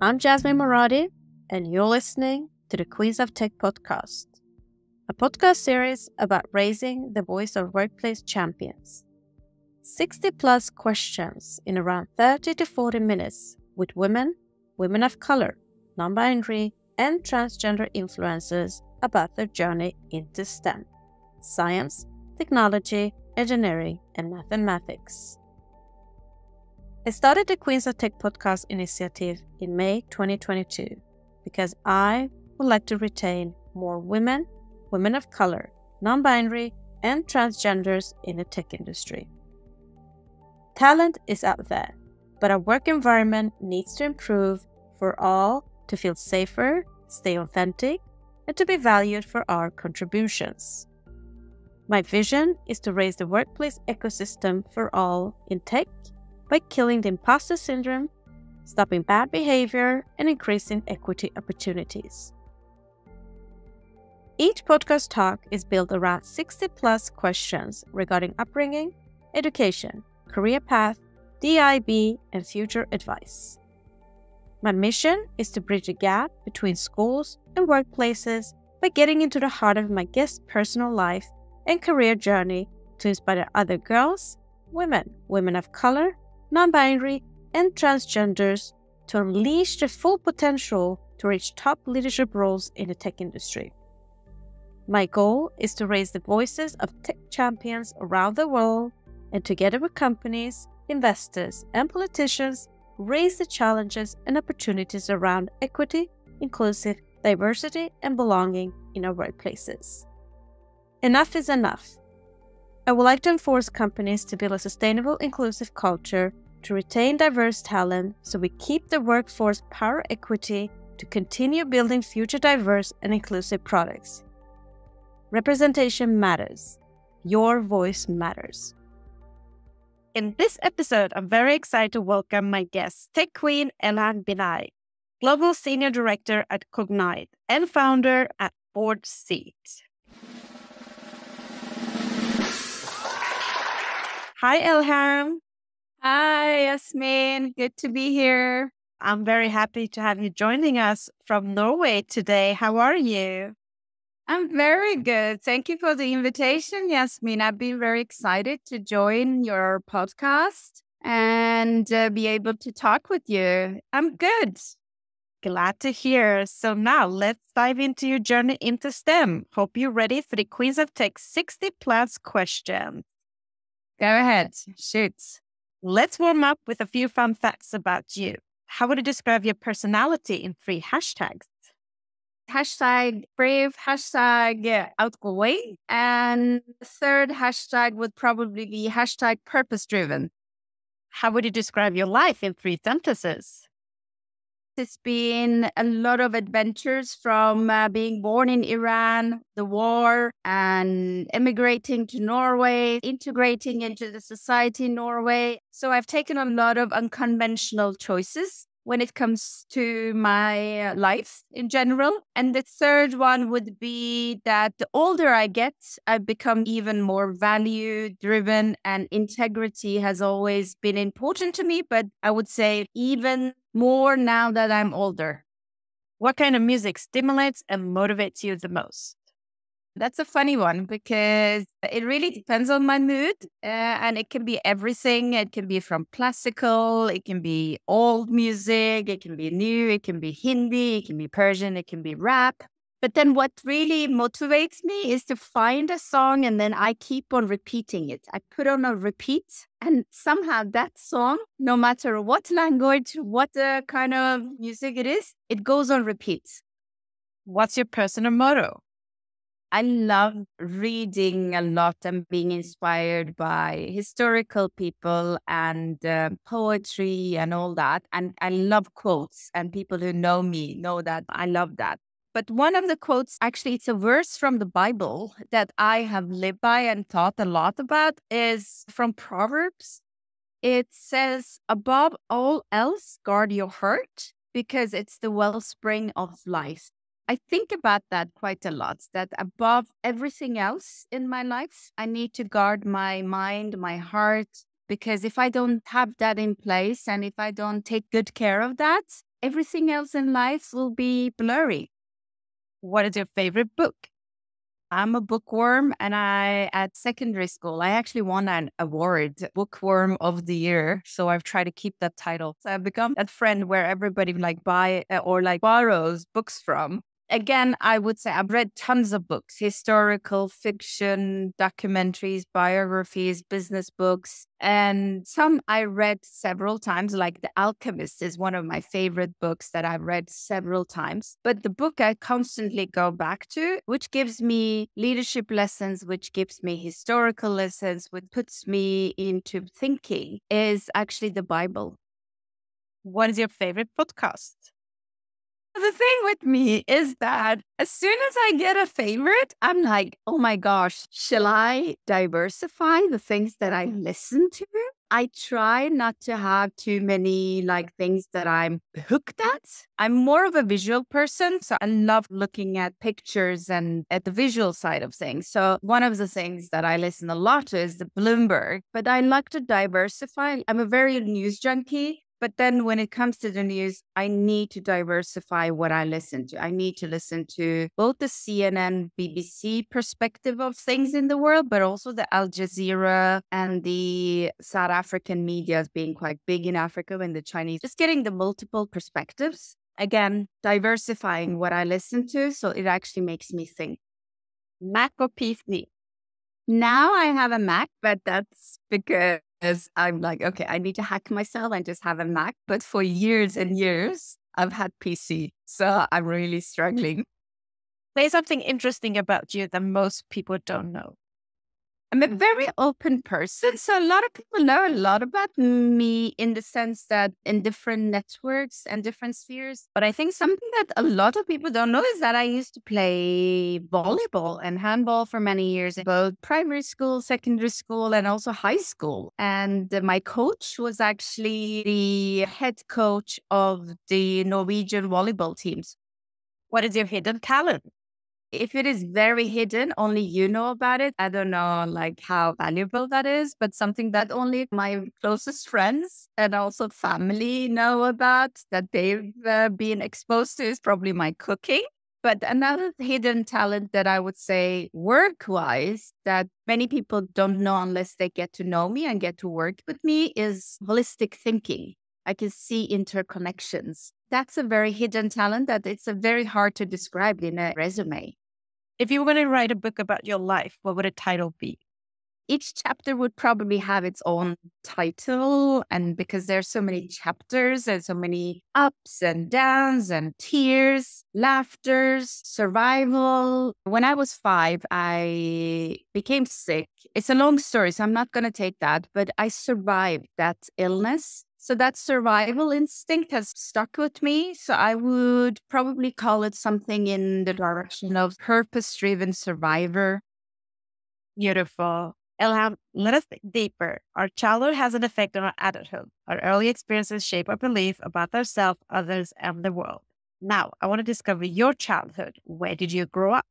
I'm Jasmine Moradi, and you're listening to the Queens of Tech podcast, a podcast series about raising the voice of workplace champions. 60 plus questions in around 30 to 40 minutes with women of color, non-binary, and transgender influencers about their journey into STEM, science, technology, engineering, and mathematics. I started the Queens of Tech podcast initiative in May 2022 because I would like to retain more women of color, non-binary, and transgenders in the tech industry. Talent is out there, but our work environment needs to improve for all to feel safer, stay authentic, and to be valued for our contributions. My vision is to raise the workplace ecosystem for all in tech by killing the imposter syndrome, stopping bad behavior, and increasing equity opportunities. Each podcast talk is built around 60 plus questions regarding upbringing, education, career path, DIB, and future advice. My mission is to bridge the gap between schools and workplaces by getting into the heart of my guest's personal life and career journey to inspire other girls, women of color, non-binary, and transgenders to unleash their full potential to reach top leadership roles in the tech industry. My goal is to raise the voices of tech champions around the world and together with companies, investors, and politicians, raise the challenges and opportunities around equity, inclusive, diversity, and belonging in our workplaces. Enough is enough. I would like to enforce companies to build a sustainable, inclusive culture to retain diverse talent so we keep the workforce power equity to continue building future diverse and inclusive products. Representation matters. Your voice matters. In this episode, I'm very excited to welcome my guest, Tech Queen Elham Binai, Global Senior Director at Cognite and founder at Board Seat. Hi, Elham. Hi, Yasmin. Good to be here. I'm very happy to have you joining us from Norway today. How are you? I'm very good. Thank you for the invitation, Yasmin. I've been very excited to join your podcast and be able to talk with you. I'm good. Glad to hear. So now let's dive into your journey into STEM. Hope you're ready for the Queens of Tech 60 plus questions. Go ahead. Shoot. Let's warm up with a few fun facts about you. How would you describe your personality in 3 hashtags? Hashtag brave, hashtag outgoing, and the third hashtag would probably be hashtag purpose driven. How would you describe your life in 3 sentences? It's been a lot of adventures from being born in Iran, the war, and immigrating to Norway, integrating into the society in Norway. So I've taken a lot of unconventional choices when it comes to my life in general. And the third one would be that the older I get, I've become even more value-driven, and integrity has always been important to me, but I would say even more now that I'm older. What kind of music stimulates and motivates you the most? That's a funny one because it really depends on my mood, and it can be everything. It can be from classical, it can be old music, it can be new, it can be Hindi, it can be Persian, it can be rap. But then what really motivates me is to find a song and then I keep on repeating it. I put on a repeat and somehow that song, no matter what language, what kind of music it is, it goes on repeat. What's your personal motto? I love reading a lot and being inspired by historical people and poetry and all that. And I love quotes, and people who know me know that I love that. But one of the quotes, actually, it's a verse from the Bible that I have lived by and thought a lot about, is from Proverbs. It says, above all else, guard your heart because it's the wellspring of life. I think about that quite a lot, that above everything else in my life, I need to guard my mind, my heart, because if I don't have that in place and if I don't take good care of that, everything else in life will be blurry. What is your favorite book? I'm a bookworm, and at secondary school, I actually won an award, Bookworm of the Year. So I've tried to keep that title. So I've become that friend where everybody like buy or like borrows books from. Again, I would say I've read tons of books, historical fiction, documentaries, biographies, business books, and some I read several times, like The Alchemist is one of my favorite books that I've read several times. But the book I constantly go back to, which gives me leadership lessons, which gives me historical lessons, which puts me into thinking, is actually the Bible. What is your favorite podcast? The thing with me is that as soon as I get a favorite, I'm like, oh my gosh, shall I diversify the things that I listen to? I try not to have too many like things that I'm hooked at. I'm more of a visual person, so I love looking at pictures and at the visual side of things. So one of the things that I listen a lot to is the Bloomberg, but I like to diversify. I'm a very news junkie. But then when it comes to the news, I need to diversify what I listen to. I need to listen to both the CNN, BBC perspective of things in the world, but also the Al Jazeera and the South African media as being quite big in Africa and the Chinese. Just getting the multiple perspectives. Again, diversifying what I listen to, so it actually makes me think. Mac or PC? Now I have a Mac, but that's because I'm like, okay, I need to hack myself and just have a Mac. But for years and years, I've had PC. So I'm really struggling. Say something interesting about you that most people don't know. I'm a very open person. So a lot of people know a lot about me in the sense that in different networks and different spheres. But I think something that a lot of people don't know is that I used to play volleyball and handball for many years in both primary school, secondary school, and also high school. And my coach was actually the head coach of the Norwegian volleyball teams. What is your hidden talent? If it is very hidden, only you know about it. I don't know like how valuable that is, but something that only my closest friends and also family know about that they've been exposed to is probably my cooking. But another hidden talent that I would say work-wise that many people don't know unless they get to know me and get to work with me is holistic thinking. I can see interconnections. That's a very hidden talent that it's a very hard to describe in a resume. If you were going to write a book about your life, what would the title be? Each chapter would probably have its own title. And because there's so many chapters and so many ups and downs and tears, laughters, survival. When I was 5, I became sick. It's a long story, so I'm not going to take that. But I survived that illness. So that survival instinct has stuck with me. So I would probably call it something in the direction of purpose-driven survivor. Beautiful. Elham, let us think deeper. Our childhood has an effect on our adulthood. Our early experiences shape our belief about ourselves, others, and the world. Now, I want to discover your childhood. Where did you grow up?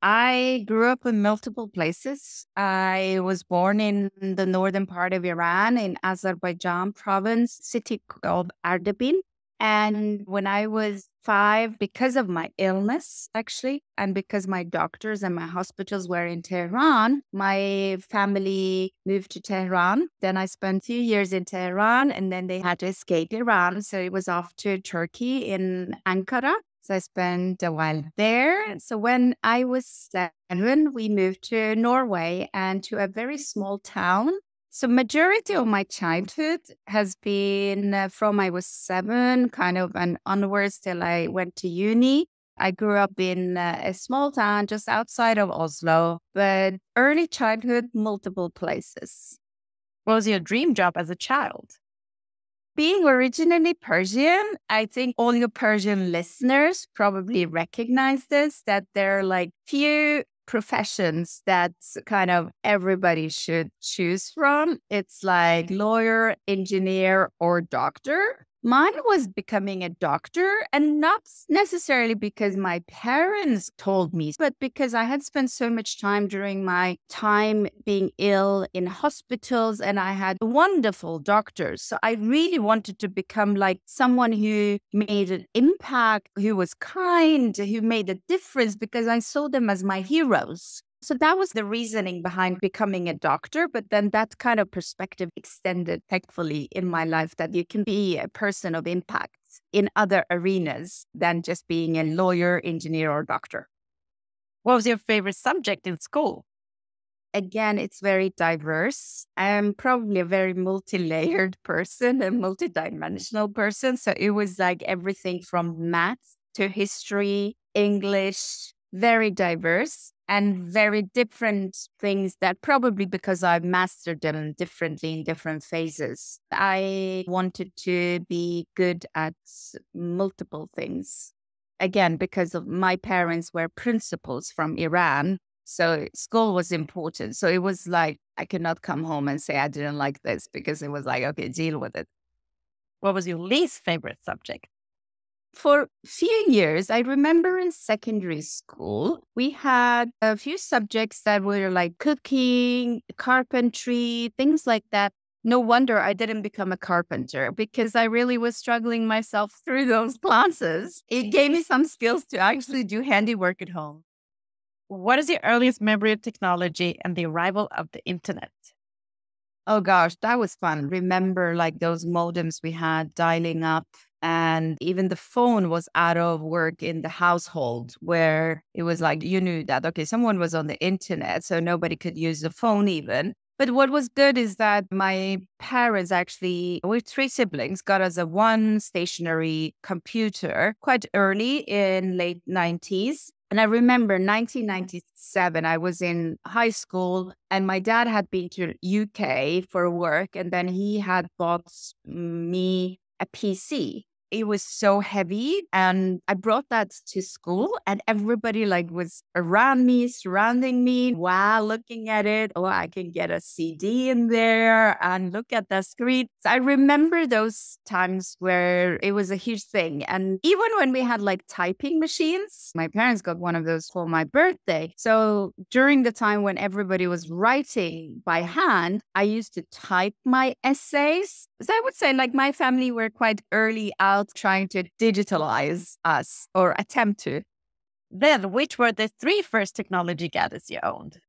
I grew up in multiple places. I was born in the northern part of Iran, in Azerbaijan province, city called Ardabil. And when I was 5, because of my illness, actually, and because my doctors and my hospitals were in Tehran, my family moved to Tehran. Then I spent 2 years in Tehran, and then they had to escape Iran. So it was off to Turkey in Ankara. So I spent a while there. So when I was 7, we moved to Norway and to a very small town. So majority of my childhood has been from I was 7, kind of, and onwards till I went to uni. I grew up in a small town just outside of Oslo, but early childhood, multiple places. What was your dream job as a child? Being originally Persian, I think all your Persian listeners probably recognize this, that there are like few professions that kind of everybody should choose from. It's like lawyer, engineer, or doctor. Mine was becoming a doctor, and not necessarily because my parents told me, but because I had spent so much time during my time being ill in hospitals and I had wonderful doctors. So I really wanted to become like someone who made an impact, who was kind, who made a difference because I saw them as my heroes. So that was the reasoning behind becoming a doctor. But then that kind of perspective extended, thankfully, in my life that you can be a person of impact in other arenas than just being a lawyer, engineer, or doctor. What was your favorite subject in school? Again, it's very diverse. I'm probably a very multi-layered person, a multidimensional person. So it was like everything from math to history, English, very diverse and very different things that probably because I mastered them differently in different phases. I wanted to be good at multiple things. Again, because of my parents were principals from Iran. So school was important. So it was like, I could not come home and say I didn't like this because it was like, okay, deal with it. What was your least favorite subject? For a few years, I remember in secondary school, we had a few subjects that were like cooking, carpentry, things like that. No wonder I didn't become a carpenter because I really was struggling myself through those classes. It gave me some skills to actually do handiwork at home. What is your earliest memory of technology and the arrival of the internet? Oh gosh, that was fun. Remember like those modems we had dialing up, and even the phone was out of work in the household where it was like you knew that, okay, someone was on the internet, so nobody could use the phone even. But what was good is that my parents actually, with three siblings, got us a one stationary computer quite early in late 90s. And I remember 1997, I was in high school and my dad had been to UK for work and then he had bought me a PC. It was so heavy and I brought that to school and everybody like was around me, surrounding me. Wow, looking at it. Oh, I can get a CD in there and look at the screen. So I remember those times where it was a huge thing. And even when we had like typing machines, my parents got one of those for my birthday. So during the time when everybody was writing by hand, I used to type my essays. So I would say like my family were quite early out trying to digitalize us or attempt to. Then, which were the three first technology gadgets you owned?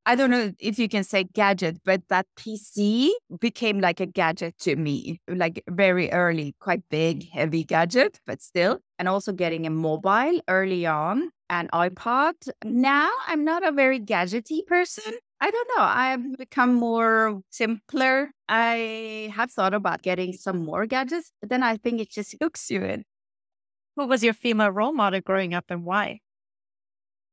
I don't know if you can say gadget, but that PC became like a gadget to me, like very early, quite big, heavy gadget, but still. And also getting a mobile early on, an iPod. Now I'm not a very gadgety person. I don't know. I've become more simpler. I have thought about getting some more gadgets, but then I think it just hooks you in. Who was your female role model growing up and why?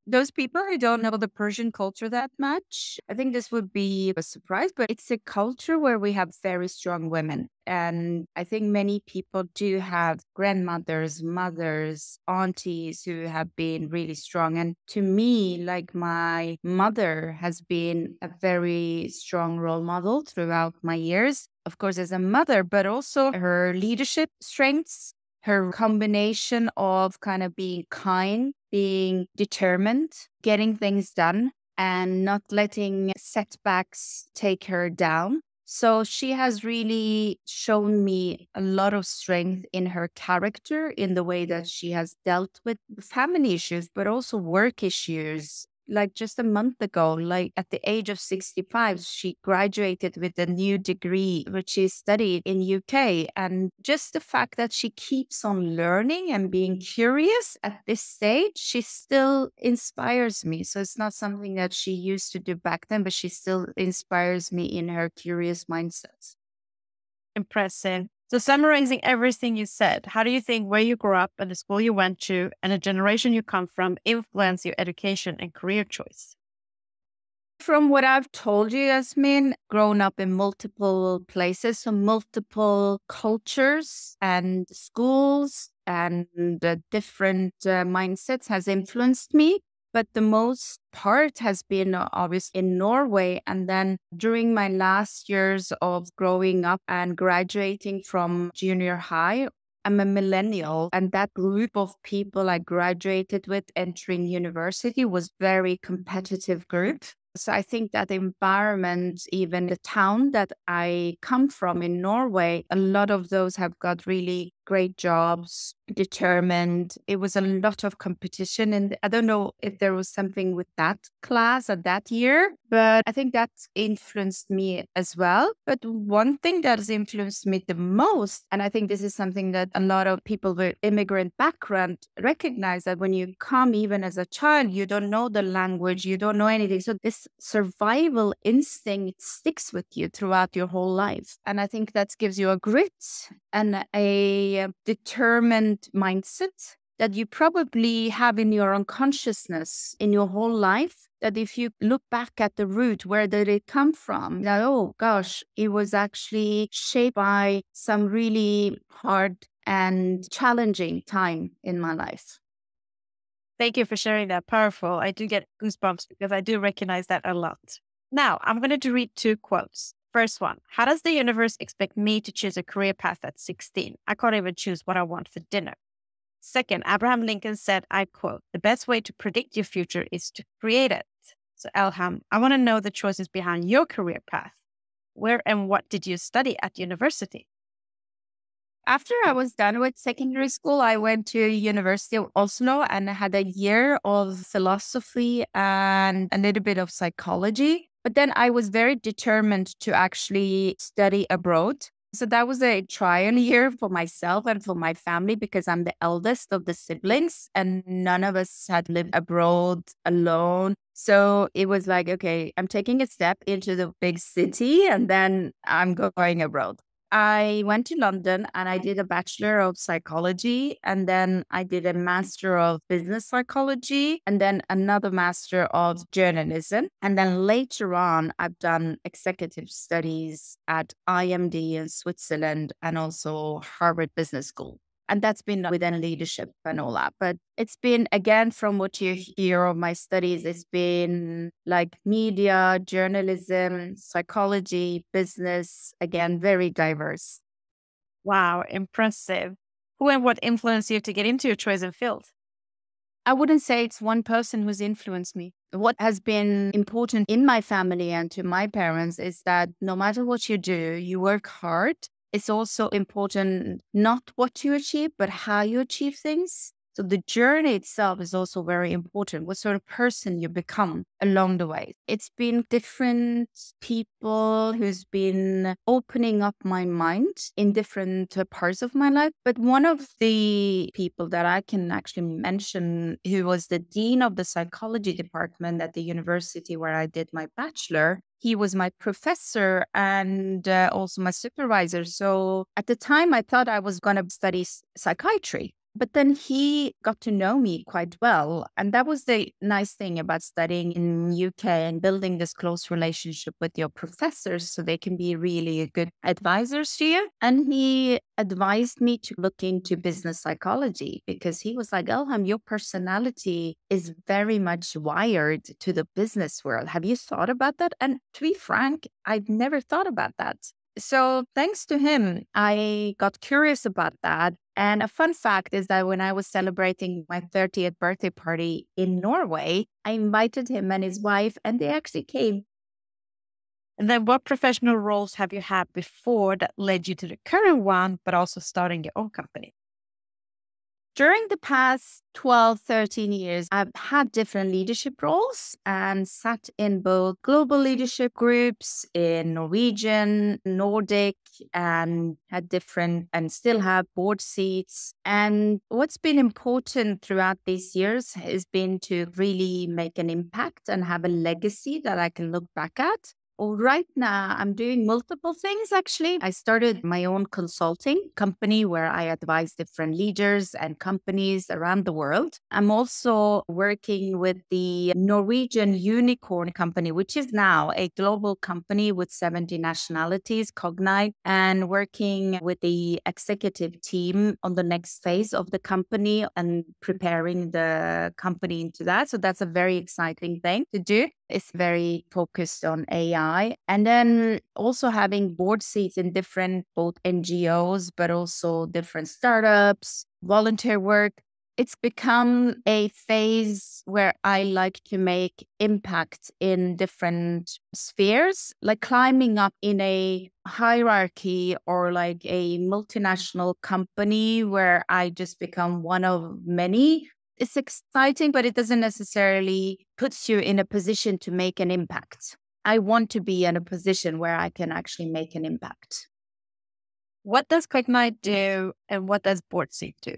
Those people who don't know the Persian culture that much, I think this would be a surprise, but it's a culture where we have very strong women. And I think many people do have grandmothers, mothers, aunties who have been really strong. And to me, like my mother has been a very strong role model throughout my years. Of course, as a mother, but also her leadership strengths, her combination of kind of being kind, being determined, getting things done, and not letting setbacks take her down. So she has really shown me a lot of strength in her character, in the way that she has dealt with family issues, but also work issues. Like just a month ago, like at the age of 65, she graduated with a new degree, which she studied in UK. And just the fact that she keeps on learning and being curious at this stage, she still inspires me. So it's not something that she used to do back then, but she still inspires me in her curious mindset. Impressive. So summarizing everything you said, how do you think where you grew up and the school you went to and the generation you come from influence your education and career choice? From what I've told you, Yasmin, grown up in multiple places, so multiple cultures and schools and different mindsets has influenced me. But the most part has been obviously in Norway. And then during my last years of growing up and graduating from junior high, I'm a millennial, and that group of people I graduated with entering university was very competitive group. So I think that environment, even the town that I come from in Norway, a lot of those have got really great jobs, determined. It was a lot of competition. And I don't know if there was something with that class at that year, but I think that influenced me as well. But one thing that has influenced me the most, and I think this is something that a lot of people with immigrant background recognize, that when you come even as a child, you don't know the language, you don't know anything. So this survival instinct sticks with you throughout your whole life. And I think that gives you a grit and a determined mindset that you probably have in your unconsciousness in your whole life. That if you look back at the root, where did it come from? That, oh gosh, it was actually shaped by some really hard and challenging time in my life. Thank you for sharing that. Powerful. I do get goosebumps because I do recognize that a lot. Now, I'm going to read 2 quotes. First one, how does the universe expect me to choose a career path at 16? I can't even choose what I want for dinner. Second, Abraham Lincoln said, I quote, the best way to predict your future is to create it. So Elham, I want to know the choices behind your career path. Where and what did you study at university? After I was done with secondary school, I went to University of Oslo and I had a year of philosophy and a little bit of psychology. But then I was very determined to actually study abroad. So that was a trial year for myself and for my family because I'm the eldest of the siblings and none of us had lived abroad alone. So it was like, okay, I'm taking a step into the big city and then I'm going abroad. I went to London and I did a Bachelor of Psychology, and then I did a Master of Business Psychology, and then another Master of Journalism. And then later on, I've done executive studies at IMD in Switzerland and also Harvard Business School. And that's been within leadership and all that. But it's been, again, from what you hear of my studies, it's been like media, journalism, psychology, business, again, very diverse. Wow, impressive. Who and what influenced you to get into your chosen field? I wouldn't say it's one person who's influenced me. What has been important in my family and to my parents is that no matter what you do, you work hard. It's also important not what you achieve, but how you achieve things. So the journey itself is also very important, what sort of person you become along the way. It's been different people who's been opening up my mind in different parts of my life. But one of the people that I can actually mention, who was the dean of the psychology department at the university where I did my bachelor, he was my professor and also my supervisor. So at the time, I thought I was going to study psychiatry. But then he got to know me quite well. And that was the nice thing about studying in UK and building this close relationship with your professors so they can be really good advisors to you. And he advised me to look into business psychology because he was like, Elham, your personality is very much wired to the business world. Have you thought about that? And to be frank, I've never thought about that. So thanks to him, I got curious about that. And a fun fact is that when I was celebrating my 30th birthday party in Norway, I invited him and his wife, and they actually came. And then what professional roles have you had before that led you to the current one, but also starting your own company? During the past 12, 13 years, I've had different leadership roles and sat in both global leadership groups in Norwegian, Nordic, and had different and still have board seats. And what's been important throughout these years has been to really make an impact and have a legacy that I can look back at. Right now, I'm doing multiple things actually. I started my own consulting company where I advise different leaders and companies around the world. I'm also working with the Norwegian unicorn company, which is now a global company with 70 nationalities, Cognite, and working with the executive team on the next phase of the company and preparing the company into that. So that's a very exciting thing to do. It's very focused on AI. And then also having board seats in different both NGOs, but also different startups, volunteer work. It's become a phase where I like to make impact in different spheres, like climbing up in a hierarchy or like a multinational company where I just become one of many. It's exciting, but it doesn't necessarily put you in a position to make an impact. I want to be in a position where I can actually make an impact. What does Cognite do and what does Boardseat do?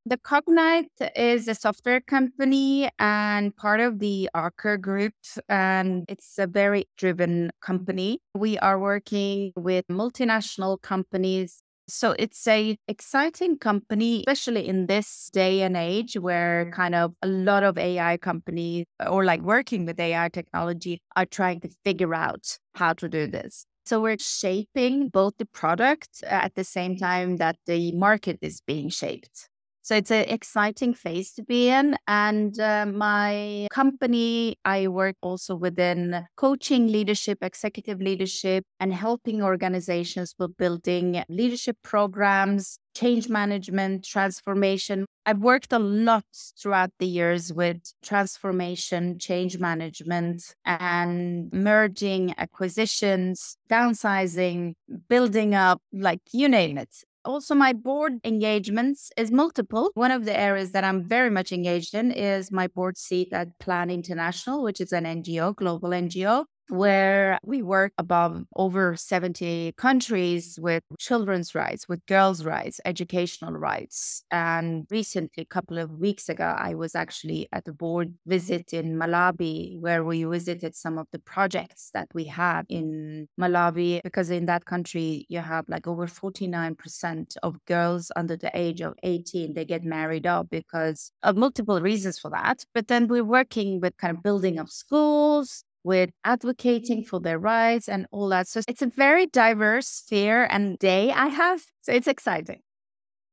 The Cognite is a software company and part of the Archer Group, and it's a very driven company. We are working with multinational companies. So it's a exciting company, especially in this day and age where kind of a lot of AI companies or like working with AI technology are trying to figure out how to do this. So we're shaping both the product at the same time that the market is being shaped. So it's an exciting phase to be in. And my company, I work also within coaching leadership, executive leadership, and helping organizations with building leadership programs, change management, transformation. I've worked a lot throughout the years with transformation, change management, and merging, acquisitions, downsizing, building up, like you name it. Also, my board engagements is multiple. One of the areas that I'm very much engaged in is my board seat at Plan International, which is an NGO, global NGO, where we work above over 70 countries with children's rights, with girls' rights, educational rights. And recently, a couple of weeks ago, I was actually at a board visit in Malawi, where we visited some of the projects that we have in Malawi, because in that country, you have like over 49% of girls under the age of 18, they get married up because of multiple reasons for that. But then we're working with kind of building up schools, with advocating for their rights and all that. So it's a very diverse sphere and day I have. So it's exciting.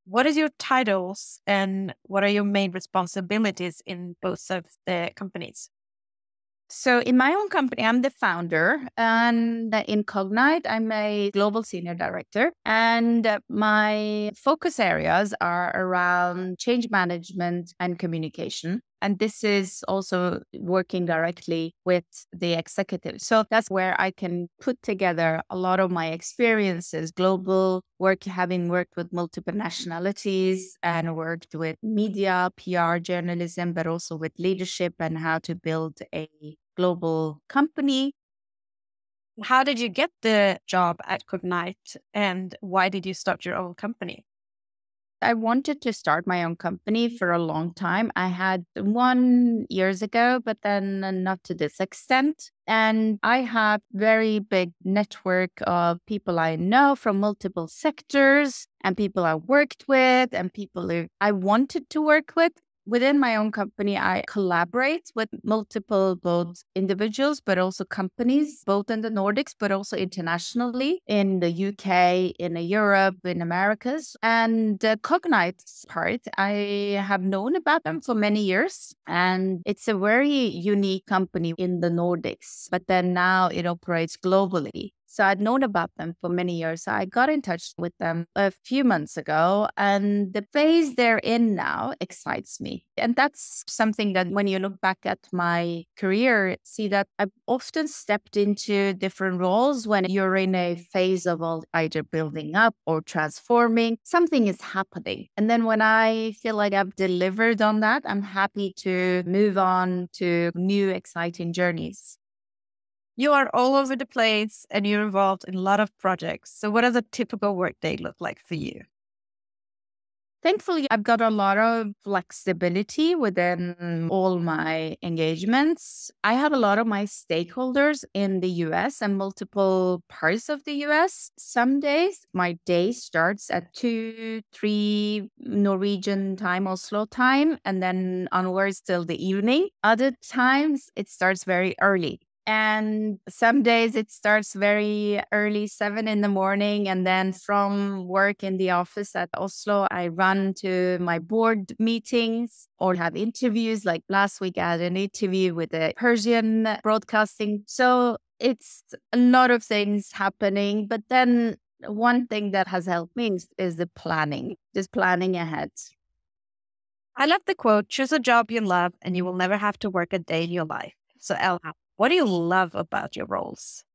What is your titles and what are your main responsibilities in both of the companies? So in my own company, I'm the founder, and in Cognite, I'm a global senior director. And my focus areas are around change management and communication. And this is also working directly with the executive. So that's where I can put together a lot of my experiences, global work, having worked with multiple nationalities and worked with media, PR, journalism, but also with leadership and how to build a global company. How did you get the job at Cognite and why did you start your own company? I wanted to start my own company for a long time. I had one years ago, but then not to this extent. And I have very big network of people I know from multiple sectors and people I worked with and people who I wanted to work with. Within my own company, I collaborate with multiple, both individuals, but also companies, both in the Nordics, but also internationally in the UK, in Europe, in Americas. And the Cognite part, I have known about them for many years. And it's a very unique company in the Nordics, but then now it operates globally. So I'd known about them for many years. So I got in touch with them a few months ago, and the phase they're in now excites me. And that's something that when you look back at my career, see that I've often stepped into different roles when you're in a phase of either building up or transforming. Something is happening. And then when I feel like I've delivered on that, I'm happy to move on to new exciting journeys. You are all over the place and you're involved in a lot of projects. So what does a typical workday look like for you? Thankfully, I've got a lot of flexibility within all my engagements. I have a lot of my stakeholders in the US and multiple parts of the US. Some days my day starts at 2, 3 Norwegian time, Oslo time, and then onwards till the evening. Other times it starts very early. And some days it starts very early, 7 in the morning. And then from work in the office at Oslo, I run to my board meetings or have interviews. Like last week, I had an interview with the Persian broadcasting. So it's a lot of things happening. But then one thing that has helped me is the planning, just planning ahead. I love the quote, choose a job you love and you will never have to work a day in your life. So Elham, what do you love about your roles?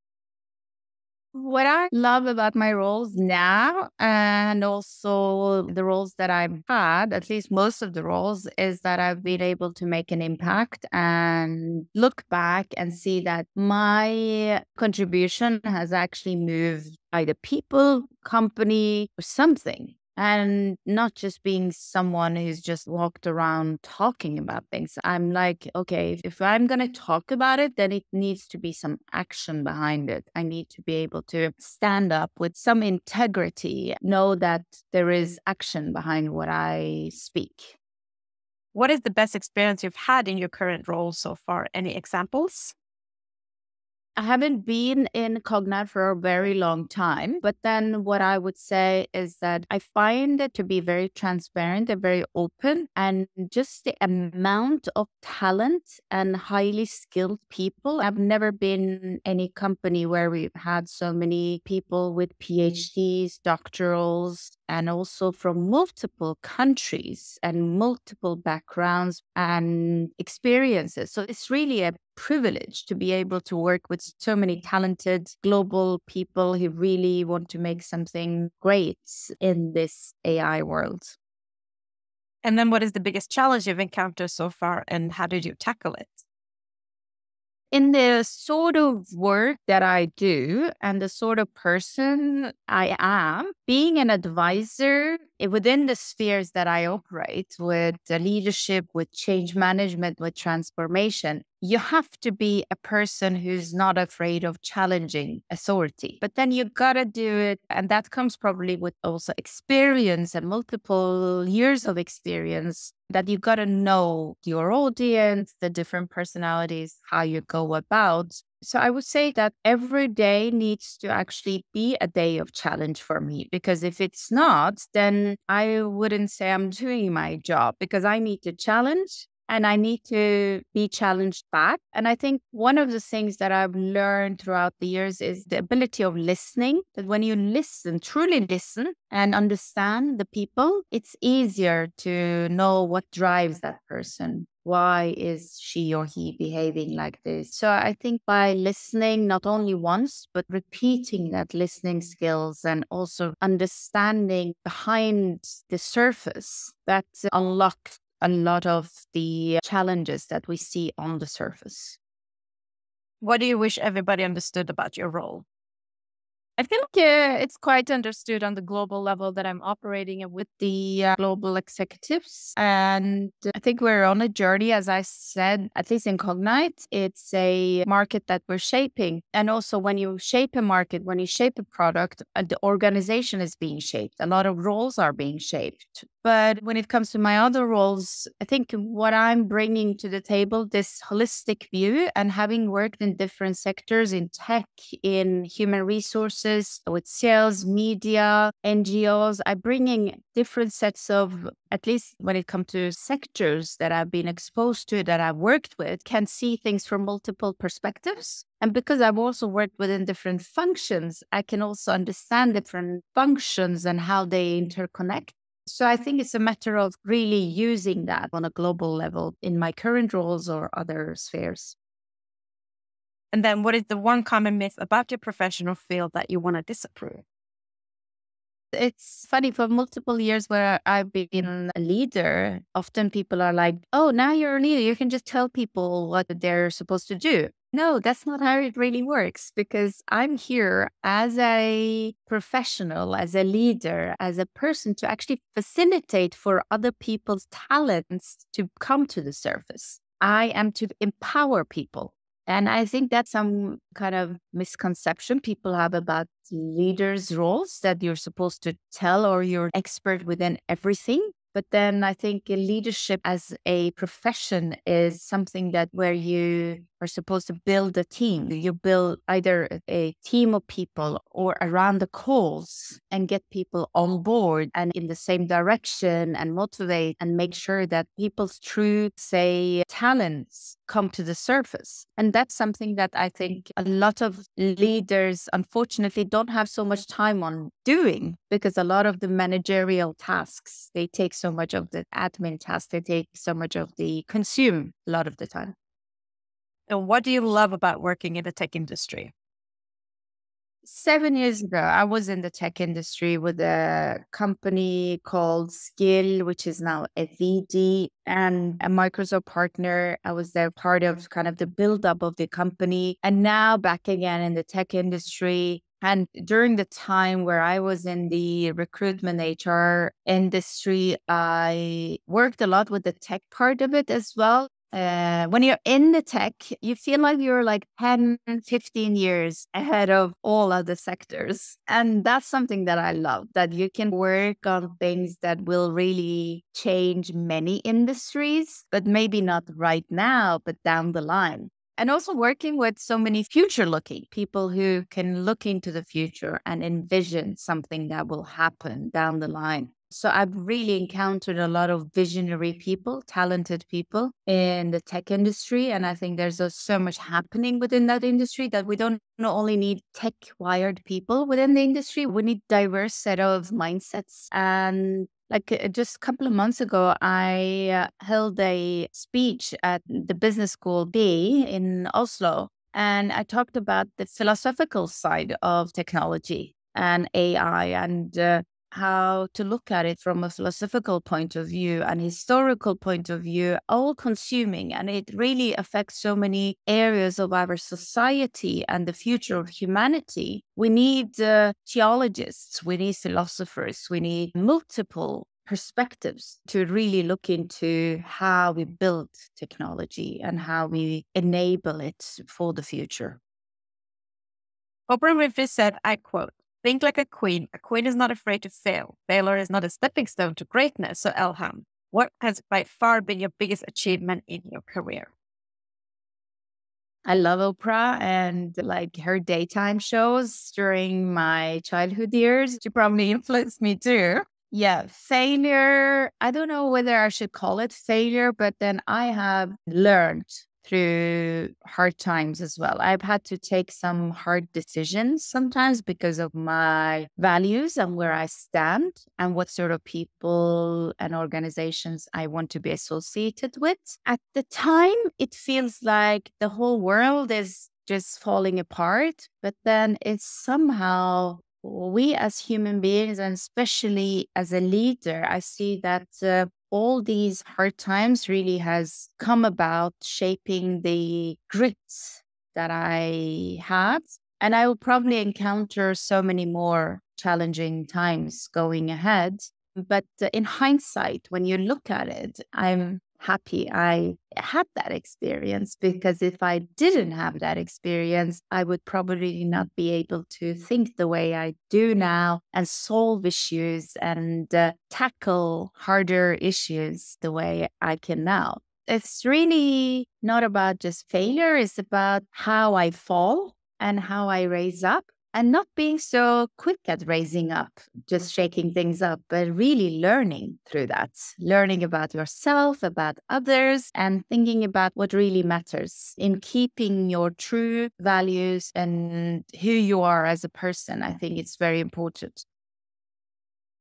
What I love about my roles now and also the roles that I've had, at least most of the roles, is that I've been able to make an impact and look back and see that my contribution has actually moved either people, company, or something. And not just being someone who's just walked around talking about things. I'm like, okay, if I'm going to talk about it, then it needs to be some action behind it. I need to be able to stand up with some integrity, know that there is action behind what I speak. What is the best experience you've had in your current role so far? Any examples? I haven't been in Cognite for a very long time, but then what I would say is that I find it to be very transparent and very open, and just the amount of talent and highly skilled people. I've never been in any company where we've had so many people with PhDs, doctorals, and also from multiple countries and multiple backgrounds and experiences. So it's really a privilege to be able to work with so many talented global people who really want to make something great in this AI world. And then what is the biggest challenge you've encountered so far and how did you tackle it? In the sort of work that I do and the sort of person I am, being an advisor within the spheres that I operate with the leadership, with change management, with transformation, you have to be a person who's not afraid of challenging authority. But then you gotta do it. And that comes probably with also experience and multiple years of experience, that you gotta know your audience, the different personalities, how you go about. So I would say that every day needs to actually be a day of challenge for me, because if it's not, then I wouldn't say I'm doing my job, because I need to challenge and I need to be challenged back. And I think one of the things that I've learned throughout the years is the ability of listening, that when you listen, truly listen and understand the people, it's easier to know what drives that person. Why is she or he behaving like this? So I think by listening not only once, but repeating that listening skills and also understanding behind the surface, that unlocks a lot of the challenges that we see on the surface. What do you wish everybody understood about your role? I think it's quite understood on the global level that I'm operating with the global executives. And I think we're on a journey, as I said, at least in Cognite, it's a market that we're shaping. And also when you shape a market, when you shape a product, the organization is being shaped. A lot of roles are being shaped. But when it comes to my other roles, I think what I'm bringing to the table, this holistic view, and having worked in different sectors, in tech, in human resources, with sales, media, NGOs, I'm bringing different sets of, at least when it comes to sectors that I've been exposed to, that I've worked with, can see things from multiple perspectives. And because I've also worked within different functions, I can also understand different functions and how they interconnect. So I think it's a matter of really using that on a global level in my current roles or other spheres. And then what is the one common myth about your professional field that you want to disapprove? It's funny, for multiple years where I've been a leader, often people are like, oh, now you're a leader, you can just tell people what they're supposed to do. No, that's not how it really works, because I'm here as a professional, as a leader, as a person to actually facilitate for other people's talents to come to the surface. I am to empower people. And I think that's some kind of misconception people have about leaders' roles, that you're supposed to tell or you're expert within everything. But then I think leadership as a profession is something that where you are supposed to build a team. You build either a team of people or around the cause and get people on board and in the same direction and motivate and make sure that people's true, say, talents come to the surface. And that's something that I think a lot of leaders, unfortunately, don't have so much time on doing, because a lot of the managerial tasks, they take so much of the admin tasks, they take so much of the consume a lot of the time. And what do you love about working in the tech industry? 7 years ago, I was in the tech industry with a company called Skill, which is now a VD and a Microsoft partner. I was there part of kind of the buildup of the company, and now back again in the tech industry. And during the time where I was in the recruitment HR industry, I worked a lot with the tech part of it as well. When you're in the tech, you feel like you're like 10, 15 years ahead of all other sectors. And that's something that I love, that you can work on things that will really change many industries, but maybe not right now, but down the line. And also working with so many future looking people who can look into the future and envision something that will happen down the line. So I've really encountered a lot of visionary people, talented people in the tech industry. And I think there's so much happening within that industry that we don't not only need tech wired people within the industry, we need diverse set of mindsets. And just a couple of months ago, I held a speech at the business school B in Oslo. And I talked about the philosophical side of technology and AI, and how to look at it from a philosophical point of view and historical point of view, all consuming. And it really affects so many areas of our society and the future of humanity. We need theologists, we need philosophers, we need multiple perspectives to really look into how we build technology and how we enable it for the future. Oprah Winfrey said, I quote, "Think like a queen. A queen is not afraid to fail. Failure is not a stepping stone to greatness." So Elham, what has by far been your biggest achievement in your career? I love Oprah and like her daytime shows during my childhood years. She probably influenced me too. Yeah, failure. I don't know whether I should call it failure, but then I have learned through hard times as well. I've had to take some hard decisions sometimes because of my values and where I stand and what sort of people and organizations I want to be associated with. At the time, it feels like the whole world is just falling apart, but then it's somehow we as human beings, and especially as a leader, I see that all these hard times really has come about shaping the grit that I have. And I will probably encounter so many more challenging times going ahead. But in hindsight, when you look at it, I'm happy I had that experience, because if I didn't have that experience, I would probably not be able to think the way I do now and solve issues and tackle harder issues the way I can now. It's really not about just failure. It's about how I fall and how I raise up. And not being so quick at raising up, just shaking things up, but really learning through that, learning about yourself, about others, and thinking about what really matters in keeping your true values and who you are as a person. I think it's very important.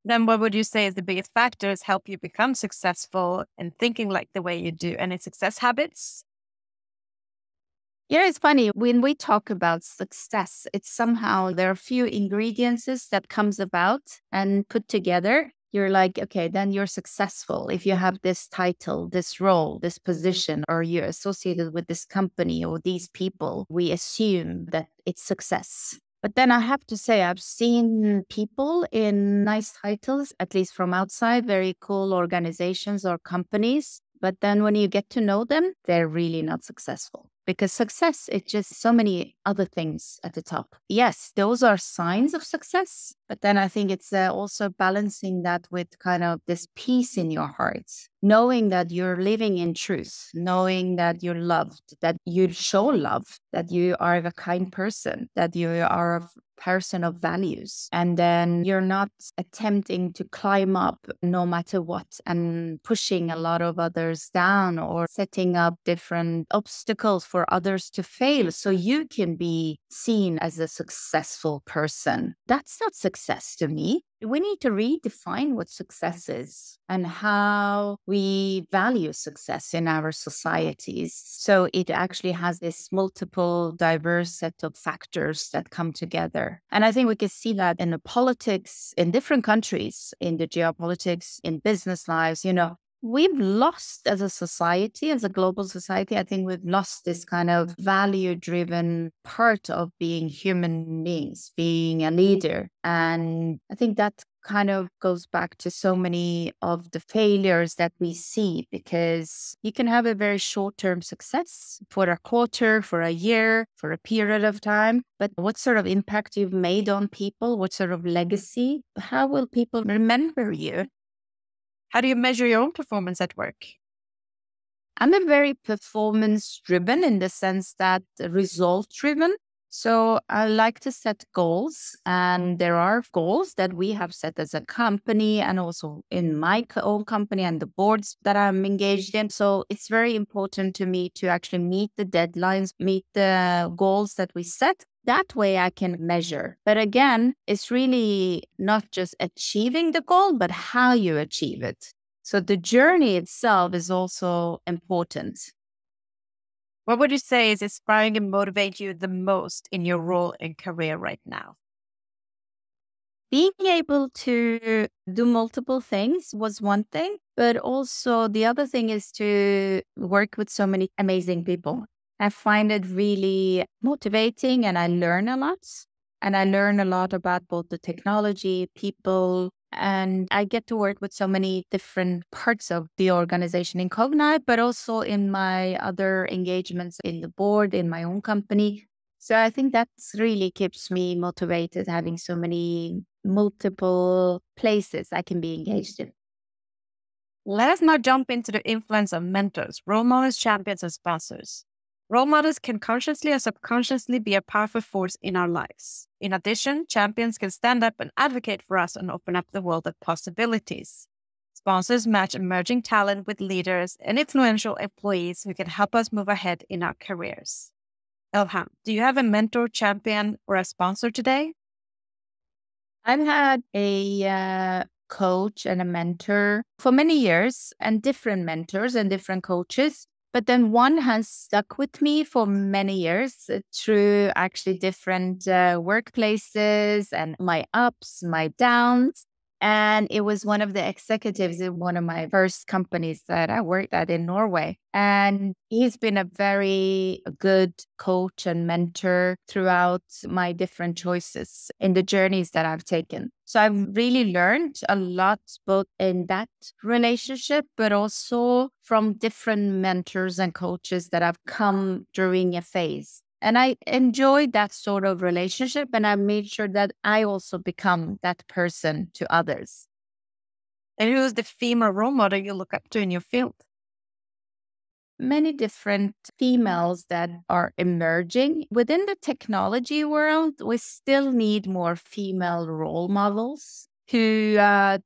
Then what would you say is the biggest factors help you become successful in thinking like the way you do? Any success habits? Yeah, it's funny. When we talk about success, it's somehow there are a few ingredients that comes about and put together. you're like, okay, then you're successful. If you have this title, this role, this position, or you're associated with this company or these people, we assume that it's success. But then I have to say, I've seen people in nice titles, at least from outside, very cool organizations or companies. But then when you get to know them, they're really not successful. Because success is just so many other things at the top. Yes, those are signs of success. But then I think it's also balancing that with kind of this peace in your heart, knowing that you're living in truth, knowing that you're loved, that you show love, that you are a kind person, that you are a person of values. And then you're not attempting to climb up no matter what and pushing a lot of others down or setting up different obstacles for others to fail so you can be seen as a successful person. That's not success to me. We need to redefine what success is and how we value success in our societies. So it actually has this multiple, diverse set of factors that come together. And I think we can see that in the politics in different countries, in the geopolitics, in business lives, we've lost as a society, as a global society, I think we've lost this kind of value-driven part of being human beings, being a leader. And I think that kind of goes back to so many of the failures that we see, because you can have a very short-term success for a quarter, for a year, for a period of time. But what sort of impact you've made on people, what sort of legacy, how will people remember you? How do you measure your own performance at work? I'm a very performance driven in the sense that result driven. So I like to set goals, and there are goals that we have set as a company and also in my own company and the boards that I'm engaged in. So it's very important to me to actually meet the deadlines, meet the goals that we set. That way I can measure. But again, it's really not just achieving the goal, but how you achieve it. So the journey itself is also important. What would you say is inspiring and motivate you the most in your role and career right now? Being able to do multiple things was one thing, but also the other thing is to work with so many amazing people. I find it really motivating, and I learn a lot. And I learn a lot about both the technology, people, and I get to work with so many different parts of the organization in Cognite, but also in my other engagements in the board, in my own company. So I think that really keeps me motivated, having so many multiple places I can be engaged in. Let us now jump into the influence of mentors, role models, champions, and sponsors. Role models can consciously or subconsciously be a powerful force in our lives. In addition, champions can stand up and advocate for us and open up the world of possibilities. Sponsors match emerging talent with leaders and influential employees who can help us move ahead in our careers. Elham, do you have a mentor, champion, or a sponsor today? I've had a coach and a mentor for many years, and different mentors and different coaches. But then one has stuck with me for many years through actually different workplaces and my ups, my downs. And it was one of the executives in one of my first companies that I worked at in Norway. And he's been a very good coach and mentor throughout my different choices in the journeys that I've taken. So I've really learned a lot, both in that relationship, but also from different mentors and coaches that have come during a phase. And I enjoyed that sort of relationship, and I made sure that I also become that person to others. And who is the female role model you look up to in your field? Many different females that are emerging. Within the technology world, we still need more female role models who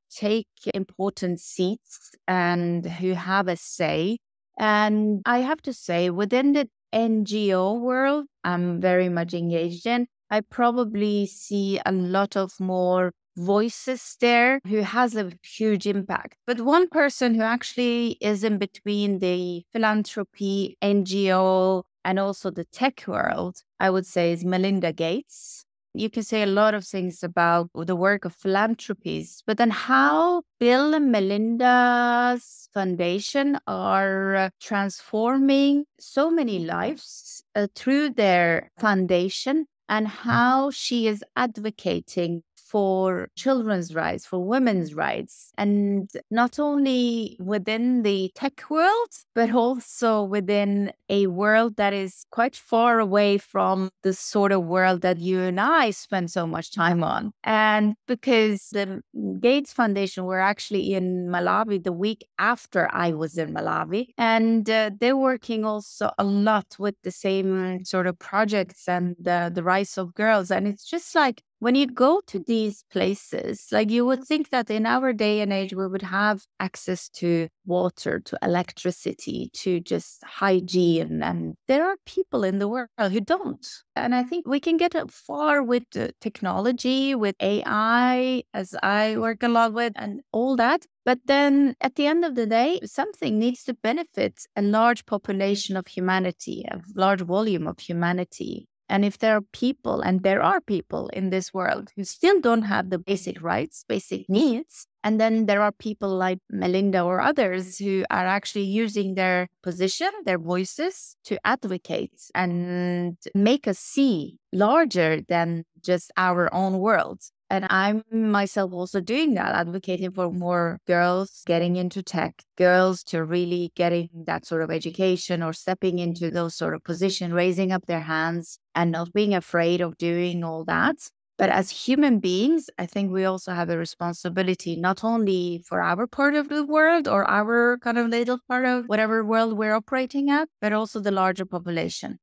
take important seats and who have a say. And I have to say, within the NGO world, I'm very much engaged in, I probably see a lot of more voices there who has a huge impact. But one person who actually is in between the philanthropy, NGO, and also the tech world, I would say, is Melinda Gates. You can say a lot of things about the work of philanthropies, but then how Bill and Melinda's foundation are transforming so many lives through their foundation, and how she is advocating for children's rights, for women's rights, and not only within the tech world, but also within a world that is quite far away from the sort of world that you and I spend so much time on. And because the Gates Foundation were actually in Malawi the week after I was in Malawi, and they're working also a lot with the same sort of projects and the rights of girls. And it's just like, when you go to these places, like you would think that in our day and age, we would have access to water, to electricity, to just hygiene. And there are people in the world who don't. And I think we can get far with technology, with AI, as I work a lot with, and all that. But then at the end of the day, something needs to benefit a large population of humanity, a large volume of humanity. And if there are people, and there are people in this world who still don't have the basic rights, basic needs, and then there are people like Melinda or others who are actually using their position, their voices to advocate and make us see larger than just our own world. And I'm myself also doing that, advocating for more girls getting into tech, girls to really getting that sort of education or stepping into those sort of positions, raising up their hands and not being afraid of doing all that. But as human beings, I think we also have a responsibility, not only for our part of the world or our kind of little part of whatever world we're operating at, but also the larger population.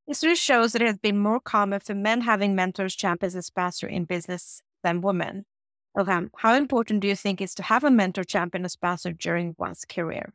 History shows that it has been more common for men having mentors, champions, and sponsors in business than women. Elham, how important do you think it is to have a mentor, champion, or sponsor during one's career?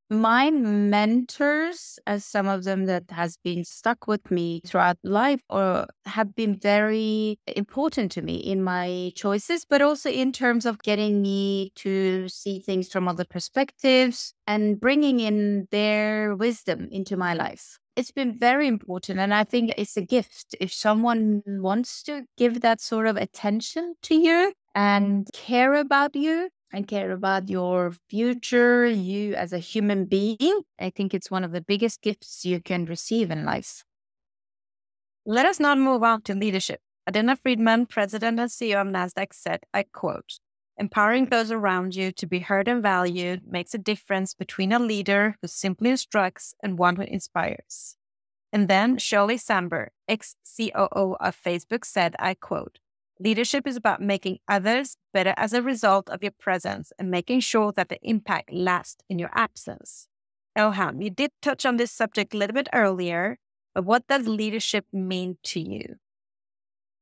My mentors, as some of them that has been stuck with me throughout life, or have been very important to me in my choices, but also in terms of getting me to see things from other perspectives and bringing in their wisdom into my life. It's been very important. And I think it's a gift if someone wants to give that sort of attention to you and care about you and care about your future, you as a human being. I think it's one of the biggest gifts you can receive in life. Let us now move on to leadership. Adina Friedman, president and CEO of NASDAQ, said, I quote, "Empowering those around you to be heard and valued makes a difference between a leader who simply instructs and one who inspires." And then Shirley Sandberg, ex-COO of Facebook, said, I quote, "Leadership is about making others better as a result of your presence and making sure that the impact lasts in your absence." Elham, you did touch on this subject a little bit earlier, but what does leadership mean to you?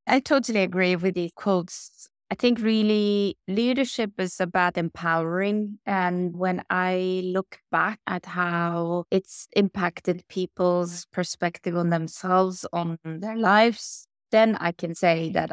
I totally agree with these quotes. I think really leadership is about empowering. And when I look back at how it's impacted people's perspective on themselves, on their lives, then I can say that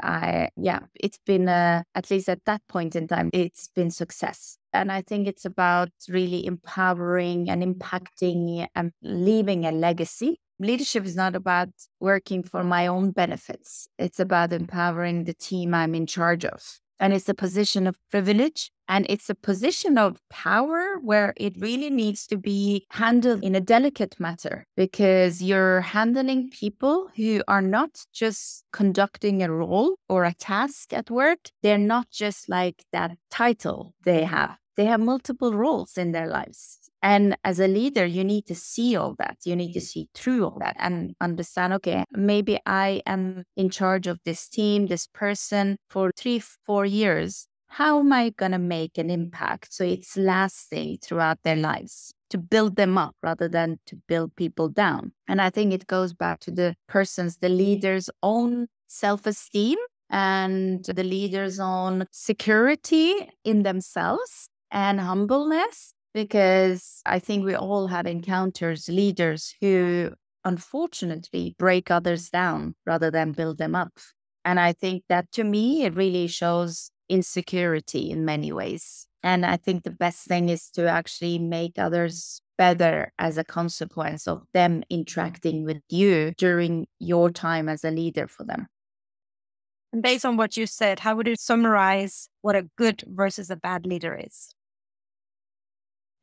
it's been, at least at that point in time, it's been success. And I think it's about really empowering and impacting and leaving a legacy. Leadership is not about working for my own benefits. It's about empowering the team I'm in charge of. And it's a position of privilege, and it's a position of power where it really needs to be handled in a delicate matter, because you're handling people who are not just conducting a role or a task at work. They're not just like that title they have. They have multiple roles in their lives. And as a leader, you need to see all that. You need to see through all that and understand, okay, maybe I am in charge of this team, this person for 3-4 years. How am I going to make an impact so it's lasting throughout their lives? To build them up rather than to build people down. And I think it goes back to the leader's own self-esteem and the leader's own security in themselves and humbleness. Because I think we all have encountered leaders who unfortunately break others down rather than build them up. And I think that to me, it really shows insecurity in many ways. And I think the best thing is to actually make others better as a consequence of them interacting with you during your time as a leader for them. Based on what you said, how would you summarize what a good versus a bad leader is?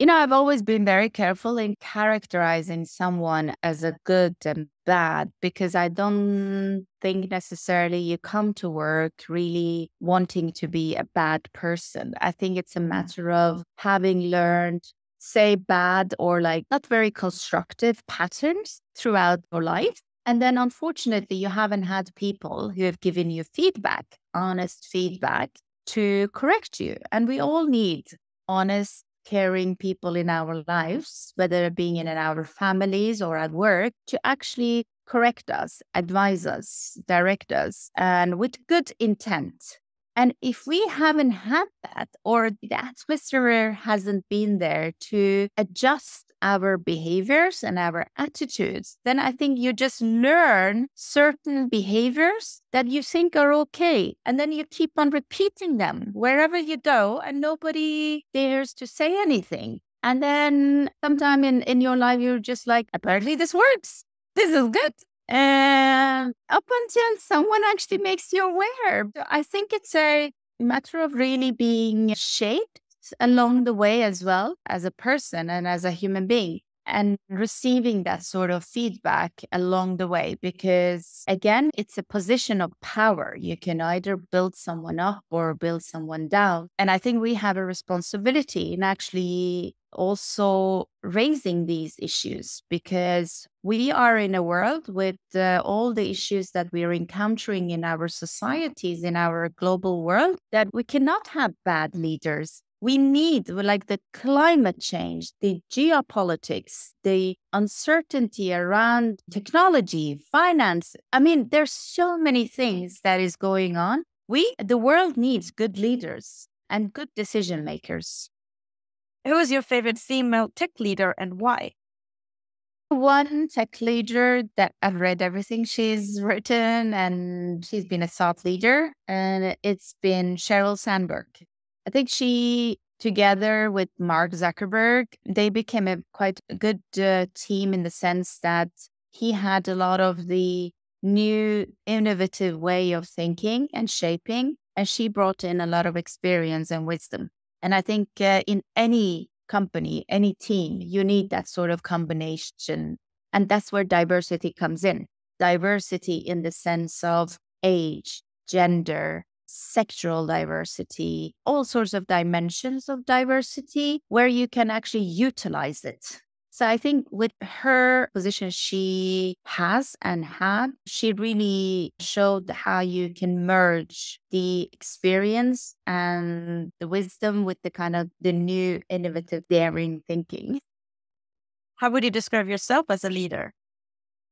I've always been very careful in characterizing someone as a good and bad, because I don't think necessarily you come to work really wanting to be a bad person. I think it's a matter of having learned, say, bad or like not very constructive patterns throughout your life. And then unfortunately, you haven't had people who have given you feedback, honest feedback to correct you. And we all need honest, caring people in our lives, whether being in our families or at work, to actually correct us, advise us, direct us, and with good intent. And if we haven't had that, or the atmosphere hasn't been there to adjust our behaviors and our attitudes, then I think you just learn certain behaviors that you think are okay. And then you keep on repeating them wherever you go, and nobody dares to say anything. And then sometime in your life, you're just like, apparently this works. This is good. And up until someone actually makes you aware. I think it's a matter of really being shaped along the way as well as a person and as a human being, and receiving that sort of feedback along the way. Because again, it's a position of power. You can either build someone up or build someone down. And I think we have a responsibility in actually also raising these issues, because we are in a world with all the issues that we are encountering in our societies, in our global world, that we cannot have bad leaders. We need, like, the climate change, the geopolitics, the uncertainty around technology, finance. I mean, there's so many things that is going on. The world needs good leaders and good decision makers. Who is your favorite female tech leader and why? One tech leader that I've read everything she's written, and she's been a thought leader, and it's been Sheryl Sandberg. I think she, together with Mark Zuckerberg, they became a quite good team in the sense that he had a lot of the new innovative way of thinking and shaping, and she brought in a lot of experience and wisdom. And I think in any company, any team, you need that sort of combination. And that's where diversity comes in. Diversity in the sense of age, gender, sexual diversity, all sorts of dimensions of diversity where you can actually utilize it. So I think with her position she has and had, she really showed how you can merge the experience and the wisdom with the kind of the new innovative daring thinking. How would you describe yourself as a leader?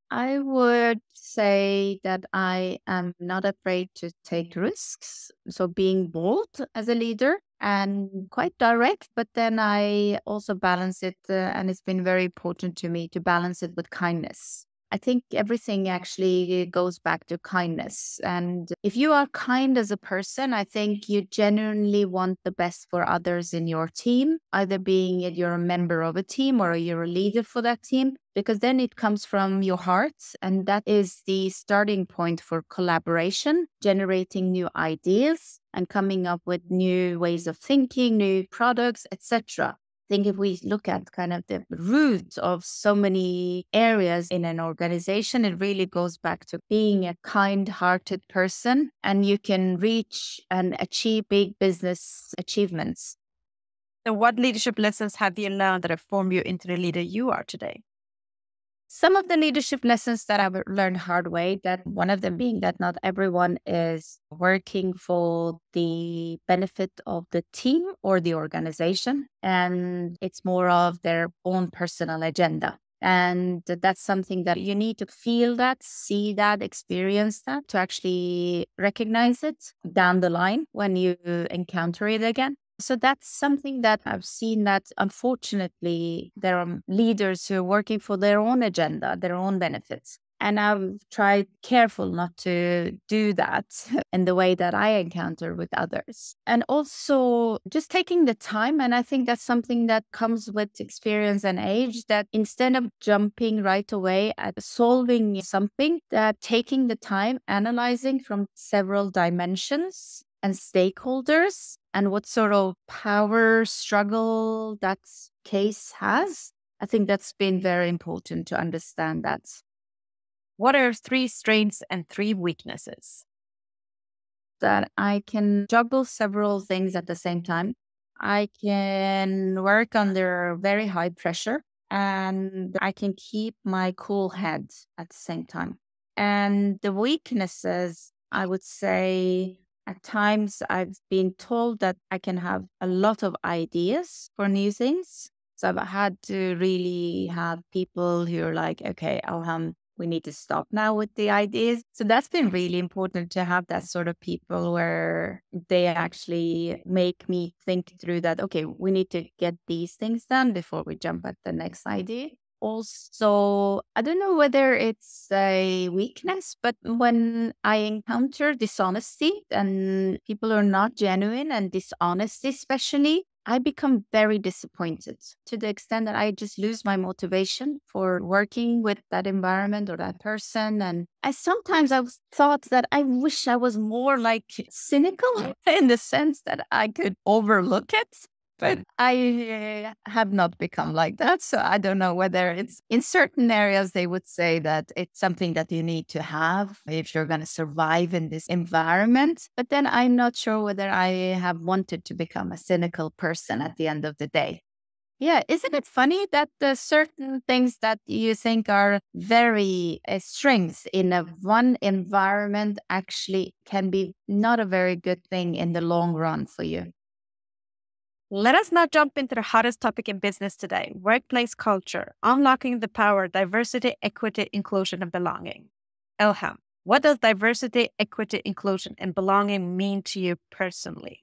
I would say that I am not afraid to take risks. So being bold as a leader and quite direct, but then I also balance it. And it's been very important to me to balance it with kindness. I think everything actually goes back to kindness. And if you are kind as a person, I think you genuinely want the best for others in your team, either being it you're a member of a team or you're a leader for that team, because then it comes from your heart. And that is the starting point for collaboration, generating new ideas and coming up with new ways of thinking, new products, etc. I think if we look at kind of the root of so many areas in an organization, it really goes back to being a kind-hearted person, and you can reach and achieve big business achievements. So what leadership lessons have you learned that have formed you into the leader you are today? Some of the leadership lessons that I've learned hard way, that one of them being that not everyone is working for the benefit of the team or the organization, and it's more of their own personal agenda. And that's something that you need to feel that, see that, experience that to actually recognize it down the line when you encounter it again. So that's something that I've seen, that unfortunately there are leaders who are working for their own agenda, their own benefits. And I've tried careful not to do that in the way that I encounter with others. And also just taking the time. And I think that's something that comes with experience and age, that instead of jumping right away at solving something, that taking the time, analyzing from several dimensions and stakeholders and what sort of power struggle that case has. I think that's been very important to understand that. What are 3 strengths and 3 weaknesses? That I can juggle several things at the same time. I can work under very high pressure and I can keep my cool head at the same time. And the weaknesses, I would say, at times I've been told that I can have a lot of ideas for new things. So I've had to really have people who are like, okay, Elham, we need to stop now with the ideas. So that's been really important to have that sort of people where they actually make me think through that, okay, we need to get these things done before we jump at the next idea. Also, I don't know whether it's a weakness, but when I encounter dishonesty and people are not genuine and dishonest, especially, I become very disappointed to the extent that I just lose my motivation for working with that environment or that person. And I've thought that I wish I was more like cynical in the sense that I could overlook it. But I have not become like that. So I don't know whether it's in certain areas, they would say that it's something that you need to have if you're going to survive in this environment. But then I'm not sure whether I have wanted to become a cynical person at the end of the day. Yeah, isn't it funny that the certain things that you think are very strengths in one environment actually can be not a very good thing in the long run for you? Let us now jump into the hottest topic in business today, workplace culture, unlocking the power, diversity, equity, inclusion, and belonging. Elham, what does diversity, equity, inclusion, and belonging mean to you personally?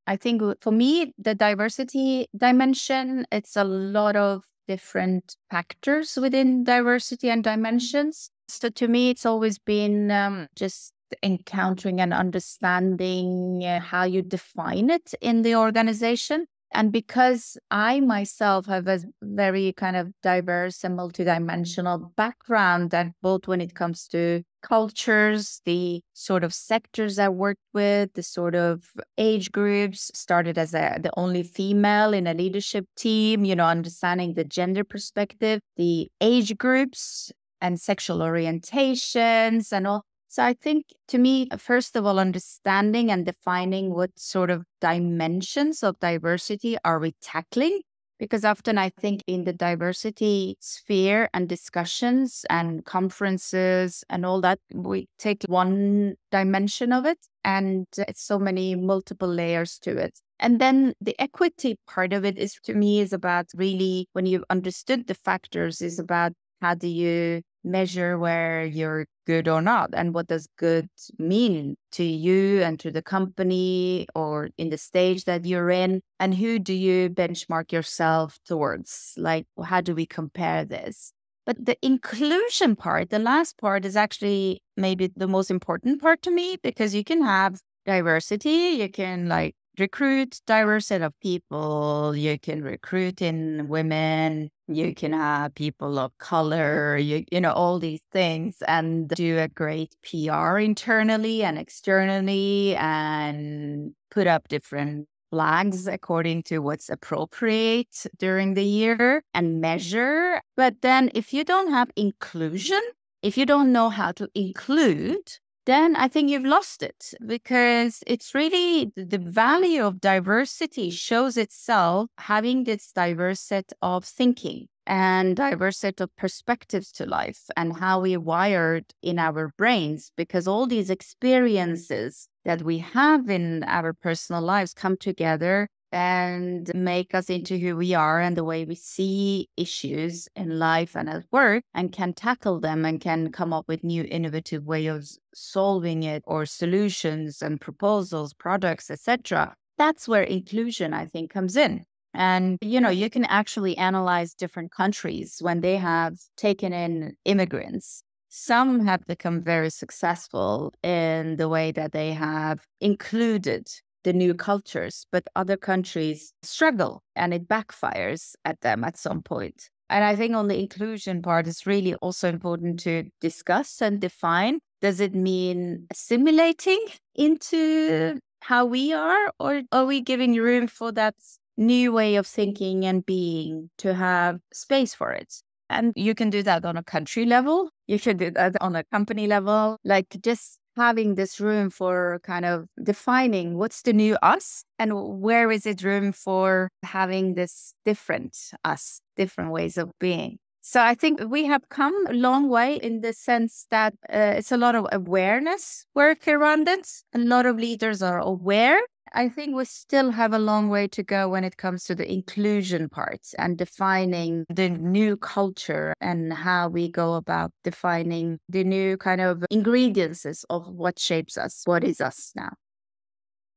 I think for me, the diversity dimension, it's a lot of different factors within diversity and dimensions. So to me, it's always been just encountering and understanding how you define it in the organization. And because I myself have a very kind of diverse and multidimensional background, and both when it comes to cultures, the sort of sectors I worked with, the sort of age groups, started as the only female in a leadership team, understanding the gender perspective, the age groups and sexual orientations and all. So I think to me, first of all, understanding and defining what sort of dimensions of diversity are we tackling? Because often I think in the diversity sphere and discussions and conferences and all that, we take one dimension of it and it's so many multiple layers to it. And then the equity part of it is, to me, is about really, when you've understood the factors, is about how do you measure where you're good or not? And what does good mean to you and to the company or in the stage that you're in? And who do you benchmark yourself towards? Like, how do we compare this? But the inclusion part, the last part, is actually maybe the most important part to me, because you can have diversity, you can recruit diverse set of people, you can recruit in women, you can have people of color, you know, all these things, and do a great PR internally and externally and put up different flags according to what's appropriate during the year and measure. But then if you don't have inclusion, if you don't know how to include, then I think you've lost it, because it's really the value of diversity shows itself having this diverse set of thinking and diverse set of perspectives to life and how we're wired in our brains, because all these experiences that we have in our personal lives come together and make us into who we are and the way we see issues in life and at work, and can tackle them and can come up with new innovative ways of solving it, or solutions and proposals, products, etc. That's where inclusion, I think, comes in. And, you can actually analyze different countries when they have taken in immigrants. Some have become very successful in the way that they have included the new cultures, but other countries struggle and it backfires at them at some point. And I think on the inclusion part, it's really also important to discuss and define. Does it mean assimilating into how we are, or are we giving room for that new way of thinking and being to have space for it? And you can do that on a country level. You should do that on a company level, like just having this room for kind of defining what's the new us and where is it room for having this different us, different ways of being. So I think we have come a long way in the sense that it's a lot of awareness work around it. A lot of leaders are aware. I think we still have a long way to go when it comes to the inclusion part and defining the new culture and how we go about defining the new kind of ingredients of what shapes us, what is us now.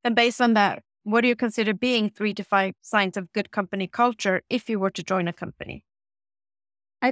And based on that, what do you consider being 3 to 5 signs of good company culture if you were to join a company?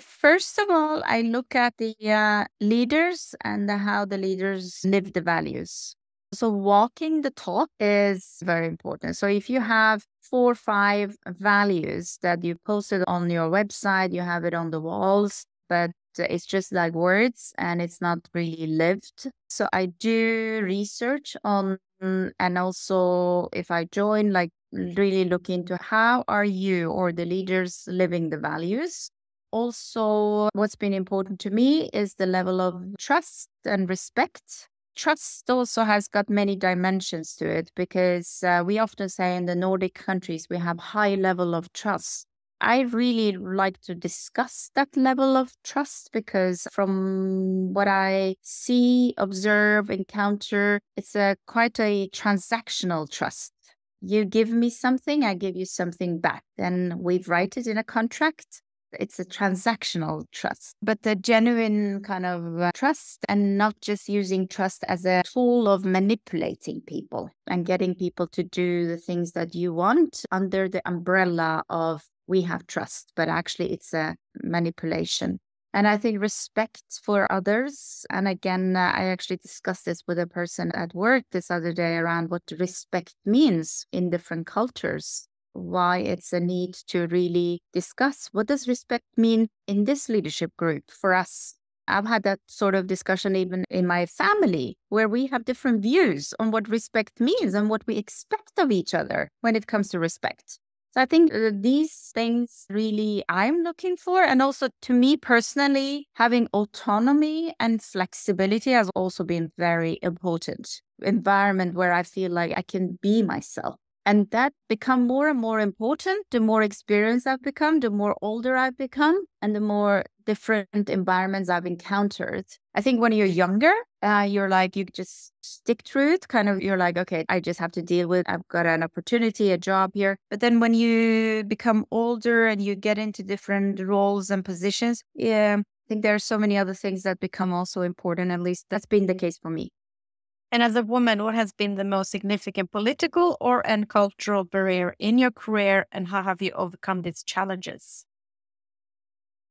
First of all, I look at the leaders and how the leaders live the values. So walking the talk is very important. So if you have 4 or 5 values that you posted on your website, you have it on the walls, but it's just like words and it's not really lived. So I do research on, and also if I join, like really look into how are you or the leaders living the values. Also, what's been important to me is the level of trust and respect. Trust also has got many dimensions to it because we often say in the Nordic countries, we have high level of trust. I really like to discuss that level of trust because from what I see, observe, encounter, it's quite a transactional trust. You give me something, I give you something back. Then we write it in a contract. It's a transactional trust, but the genuine kind of trust and not just using trust as a tool of manipulating people and getting people to do the things that you want under the umbrella of we have trust, but actually it's a manipulation. And I think respect for others. And again, I actually discussed this with a person at work this other day around what respect means in different cultures. Why it's a need to really discuss what does respect mean in this leadership group for us. I've had that sort of discussion even in my family where we have different views on what respect means and what we expect of each other when it comes to respect. So I think these things really I'm looking for. And also to me personally, having autonomy and flexibility has also been very important. Environment where I feel like I can be myself. And that become more and more important the more experienced I've become, the more older I've become, and the more different environments I've encountered. I think when you're younger, you're like, you just stick through it. Kind of, you're like, okay, I just have to deal with, I've got an opportunity, a job here. But then when you become older and you get into different roles and positions, I think there are so many other things that become also important. At least that's been the case for me. And as a woman, what has been the most significant political and cultural barrier in your career, and how have you overcome these challenges?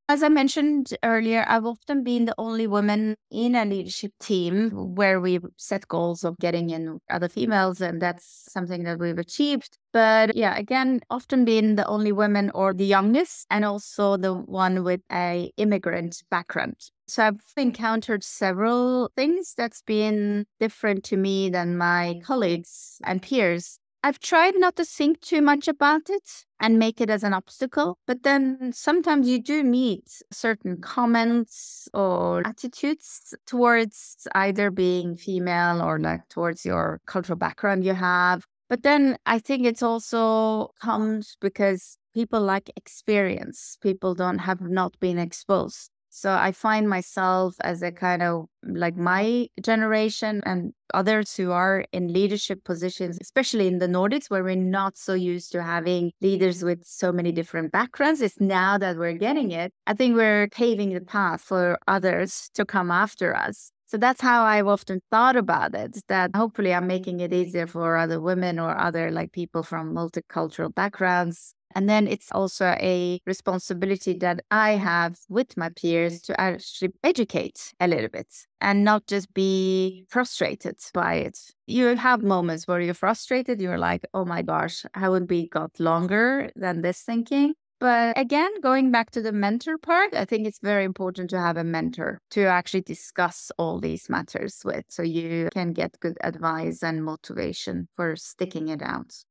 As I mentioned earlier, I've often been the only woman in a leadership team where we set goals of getting in other females, and that's something that we've achieved. But yeah, again, often being the only woman or the youngest, and also the one with a immigrant background. So I've encountered several things that's been different to me than my colleagues and peers. I've tried not to think too much about it and make it as an obstacle, but then sometimes you do meet certain comments or attitudes towards either being female or like towards your cultural background you have. But then I think it's also comes because people like experience. People have not been exposed. So I find myself as a kind of like my generation and others who are in leadership positions, especially in the Nordics, where we're not so used to having leaders with so many different backgrounds. It's now that we're getting it. I think we're paving the path for others to come after us. So that's how I've often thought about it, that hopefully I'm making it easier for other women or other like people from multicultural backgrounds And then it's also a responsibility that I have with my peers to actually educate a little bit and not just be frustrated by it. You have moments where you're frustrated. You're like, oh my gosh, haven't we got longer than this thinking? But again, going back to the mentor part, I think it's very important to have a mentor to actually discuss all these matters with, so you can get good advice and motivation for sticking it out.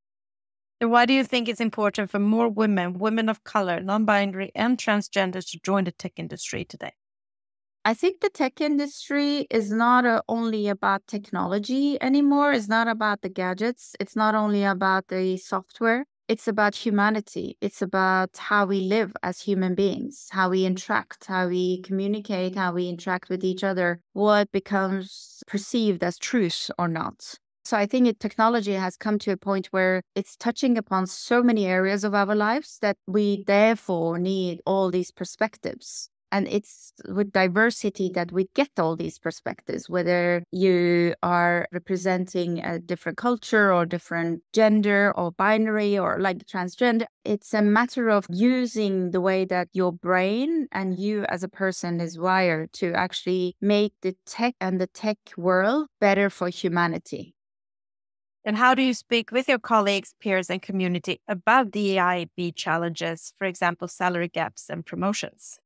So why do you think it's important for more women, women of color, non-binary, and transgenders to join the tech industry today? I think the tech industry is not only about technology anymore. It's not about the gadgets. It's not only about the software. It's about humanity. It's about how we live as human beings, how we interact, how we communicate, how we interact with each other, what becomes perceived as truth or not. So I think technology has come to a point where it's touching upon so many areas of our lives that we therefore need all these perspectives. And it's with diversity that we get all these perspectives, whether you are representing a different culture or different gender or binary or like transgender. It's a matter of using the way that your brain and you as a person is wired to actually make the tech and the tech world better for humanity. And how do you speak with your colleagues, peers, and community about DEIB challenges, for example, salary gaps and promotions?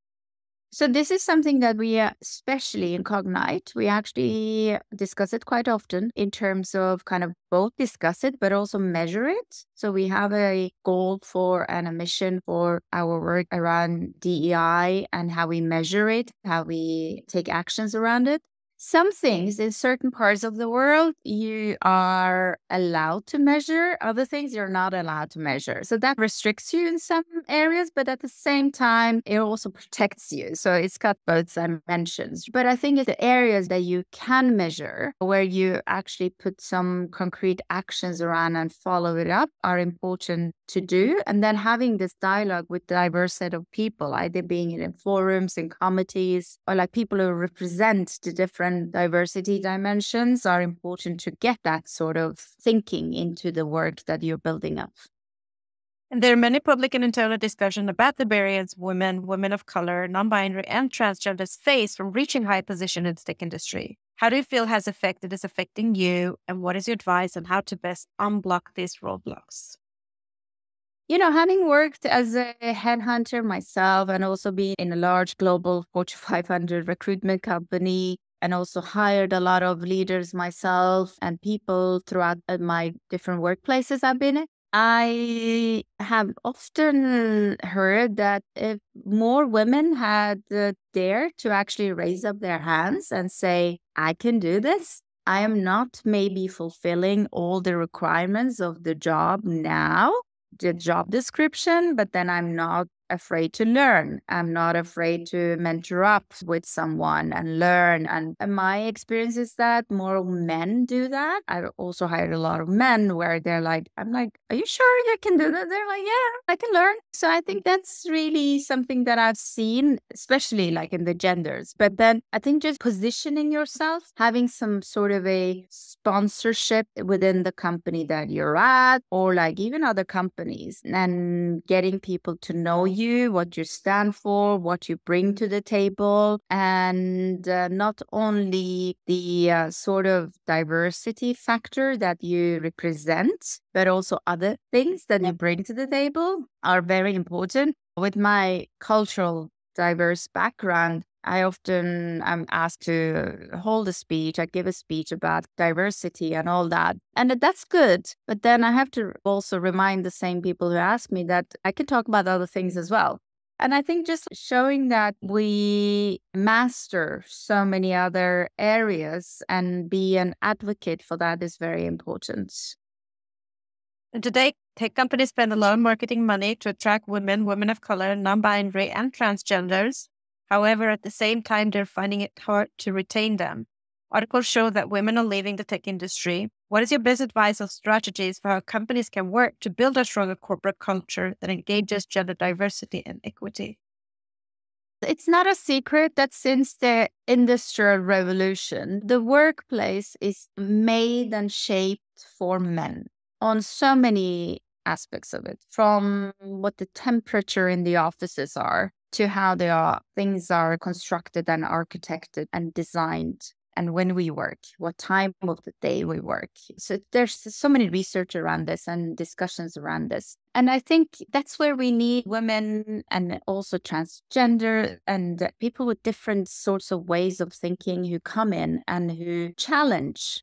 So this is something that we, especially in Cognite, we actually discuss it quite often in terms of kind of both discuss it, but also measure it. So we have a goal for and a mission for our work around DEI and how we measure it, how we take actions around it. Some things in certain parts of the world you are allowed to measure, other things you're not allowed to measure. So that restricts you in some areas, but at the same time, it also protects you. So it's got both dimensions. But I think the areas that you can measure, where you actually put some concrete actions around and follow it up, are important to do. And then having this dialogue with a diverse set of people, either being in forums, in committees, or like people who represent the different diversity dimensions, are important to get that sort of thinking into the work that you're building up. And there are many public and internal discussions about the barriers women, women of color, non-binary, and transgenders face from reaching high position in the tech industry. How do you feel is affecting you, and what is your advice on how to best unblock these roadblocks? You know, having worked as a headhunter myself and also being in a large global Fortune 500 recruitment company, and also hired a lot of leaders myself and people throughout my different workplaces I've been in, I have often heard that if more women had dared to actually raise up their hands and say, I can do this, I am not maybe fulfilling all the requirements of the job now, the job description, but then I'm not afraid to learn. I'm not afraid to mentor up with someone and learn. And my experience is that more men do that. I've also hired a lot of men where they're like, I'm like, are you sure you can do that? They're like, yeah, I can learn. So I think that's really something that I've seen, especially like in the genders. But then I think just positioning yourself, having some sort of a sponsorship within the company that you're at, or like even other companies, and getting people to know you, what you stand for, what you bring to the table, and not only the sort of diversity factor that you represent, but also other things that you bring to the table are very important. With my cultural diverse background, I often am asked to hold a speech. I give a speech about diversity and all that. And that's good. But then I have to also remind the same people who ask me that I can talk about other things as well. And I think just showing that we master so many other areas and be an advocate for that is very important. And today, tech companies spend a lot of marketing money to attract women, women of color, non-binary, and transgenders. However, at the same time, they're finding it hard to retain them. Articles show that women are leaving the tech industry. What is your best advice or strategies for how companies can work to build a stronger corporate culture that engages gender diversity and equity? It's not a secret that since the Industrial Revolution, the workplace is made and shaped for men on so many aspects of it, from what the temperature in the offices are to how things are constructed and architected and designed, and when we work, what time of the day we work. So there's so many research around this and discussions around this. And I think that's where we need women and also transgender and people with different sorts of ways of thinking who come in and who challenge.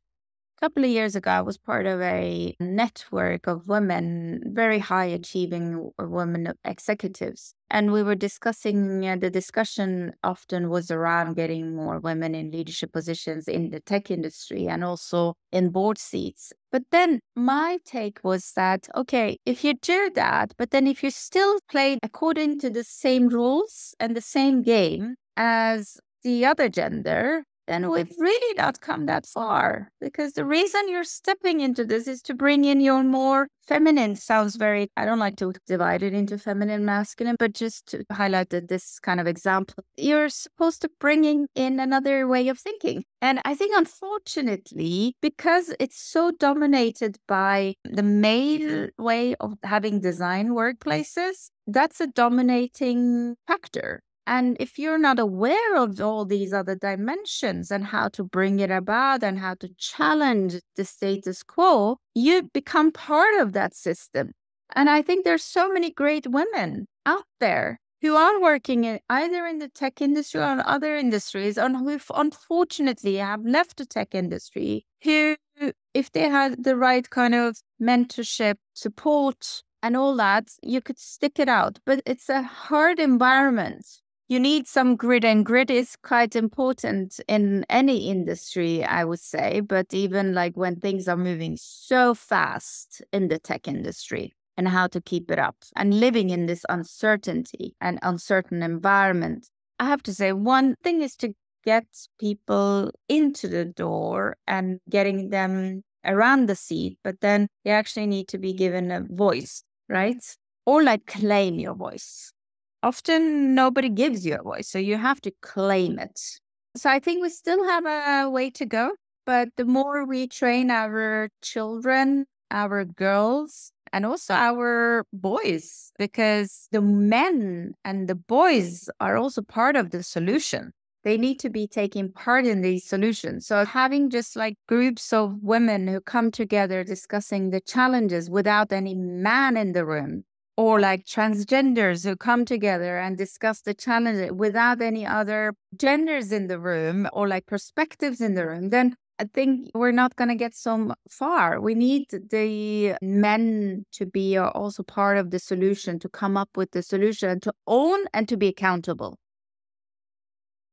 A couple of years ago, I was part of a network of women, very high achieving women executives. And we were discussing, the discussion often was around getting more women in leadership positions in the tech industry and also in board seats. But then my take was that, okay, if you do that, but then if you still play according to the same rules and the same game as the other gender, then we've really not come that far, because the reason you're stepping into this is to bring in your more feminine. Sounds very, I don't like to divide it into feminine, masculine, but just to highlight that this kind of example, you're supposed to bring in another way of thinking. And I think, unfortunately, because it's so dominated by the male way of having design workplaces, that's a dominating factor. And if you're not aware of all these other dimensions and how to bring it about and how to challenge the status quo, you become part of that system. And I think there's so many great women out there who are working either in the tech industry or in other industries, and who unfortunately have left the tech industry, who, if they had the right kind of mentorship, support, and all that, you could stick it out. But it's a hard environment. You need some grit, and grit is quite important in any industry, I would say. But even like when things are moving so fast in the tech industry, and how to keep it up and living in this uncertainty and uncertain environment. I have to say, one thing is to get people into the door and getting them around the seat, but then you actually need to be given a voice, right? Or like claim your voice. Often nobody gives you a voice, so you have to claim it. So I think we still have a way to go, but the more we train our children, our girls, and also our boys, because the men and the boys are also part of the solution. They need to be taking part in these solutions. So having just like groups of women who come together discussing the challenges without any man in the room, or like transgenders who come together and discuss the challenges without any other genders in the room or like perspectives in the room, then I think we're not going to get so far. We need the men to be also part of the solution, to come up with the solution, to own and to be accountable.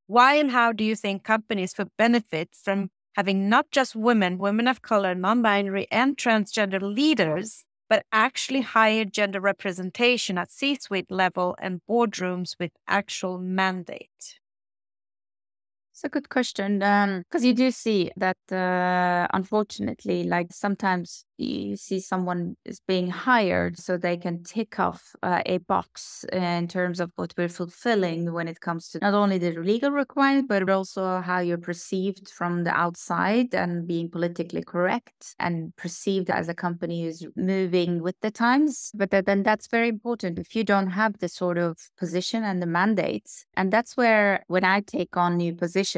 Why and how do you think companies would benefit from having not just women of color, non-binary, and transgender leaders, but actually higher gender representation at C-suite level and boardrooms with actual mandate? It's a good question, because you do see that, unfortunately, like sometimes you see someone is being hired so they can tick off a box in terms of what we're fulfilling when it comes to not only the legal requirement, but also how you're perceived from the outside and being politically correct and perceived as a company who's moving with the times. But then that's very important if you don't have the sort of position and the mandates. And that's where, when I take on new positions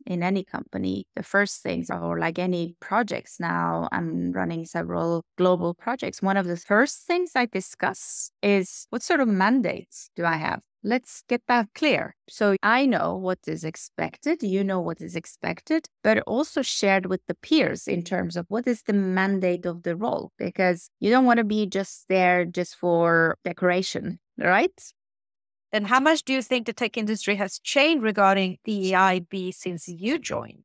in any company, the first things, or like any projects now, I'm running several global projects. One of the first things I discuss is, what sort of mandates do I have? Let's get that clear. So I know what is expected, you know what is expected, but also shared with the peers in terms of what is the mandate of the role, because you don't want to be just there just for decoration, right? And how much do you think the tech industry has changed regarding DEIB since you joined?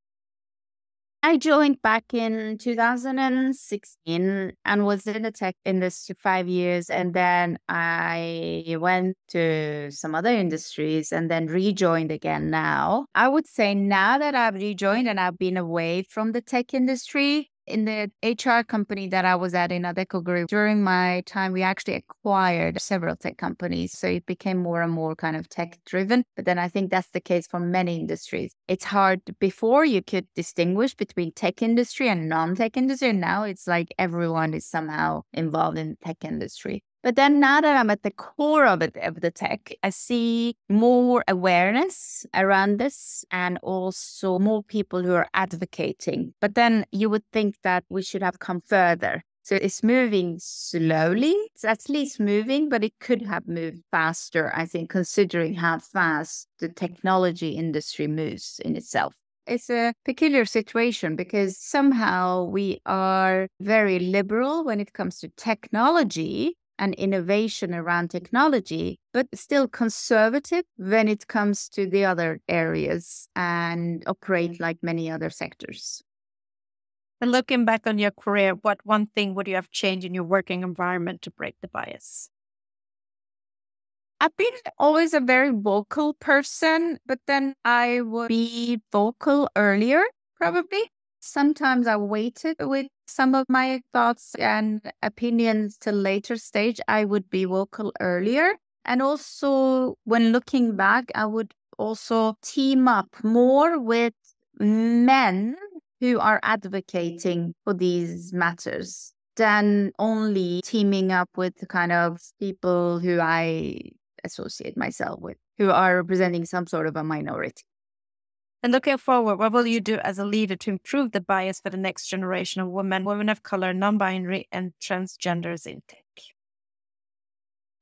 I joined back in 2016 and was in the tech industry 5 years. And then I went to some other industries and then rejoined again now. I would say now that I've rejoined and I've been away from the tech industry, In the HR company that I was at in Adecco Group, during my time, we actually acquired several tech companies. So it became more and more kind of tech driven. But then I think that's the case for many industries. It's hard. Before you could distinguish between tech industry and non-tech industry. And now it's like everyone is somehow involved in the tech industry. But then now that I'm at the core of it, of the tech, I see more awareness around this and also more people who are advocating. But then you would think that we should have come further. So it's moving slowly. It's at least moving, but it could have moved faster, I think, considering how fast the technology industry moves in itself. It's a peculiar situation because somehow we are very liberal when it comes to technology and innovation around technology, but still conservative when it comes to the other areas and operate like many other sectors. And looking back on your career, what one thing would you have changed in your working environment to break the bias? I've been always a very vocal person, but then I would be vocal earlier, probably. Sometimes I waited with some of my thoughts and opinions till later stage. I would be vocal earlier. And also when looking back, I would also team up more with men who are advocating for these matters than only teaming up with the kind of people who I associate myself with, who are representing some sort of a minority. And looking forward, what will you do as a leader to improve the bias for the next generation of women, women of color, non-binary, and transgenders in tech?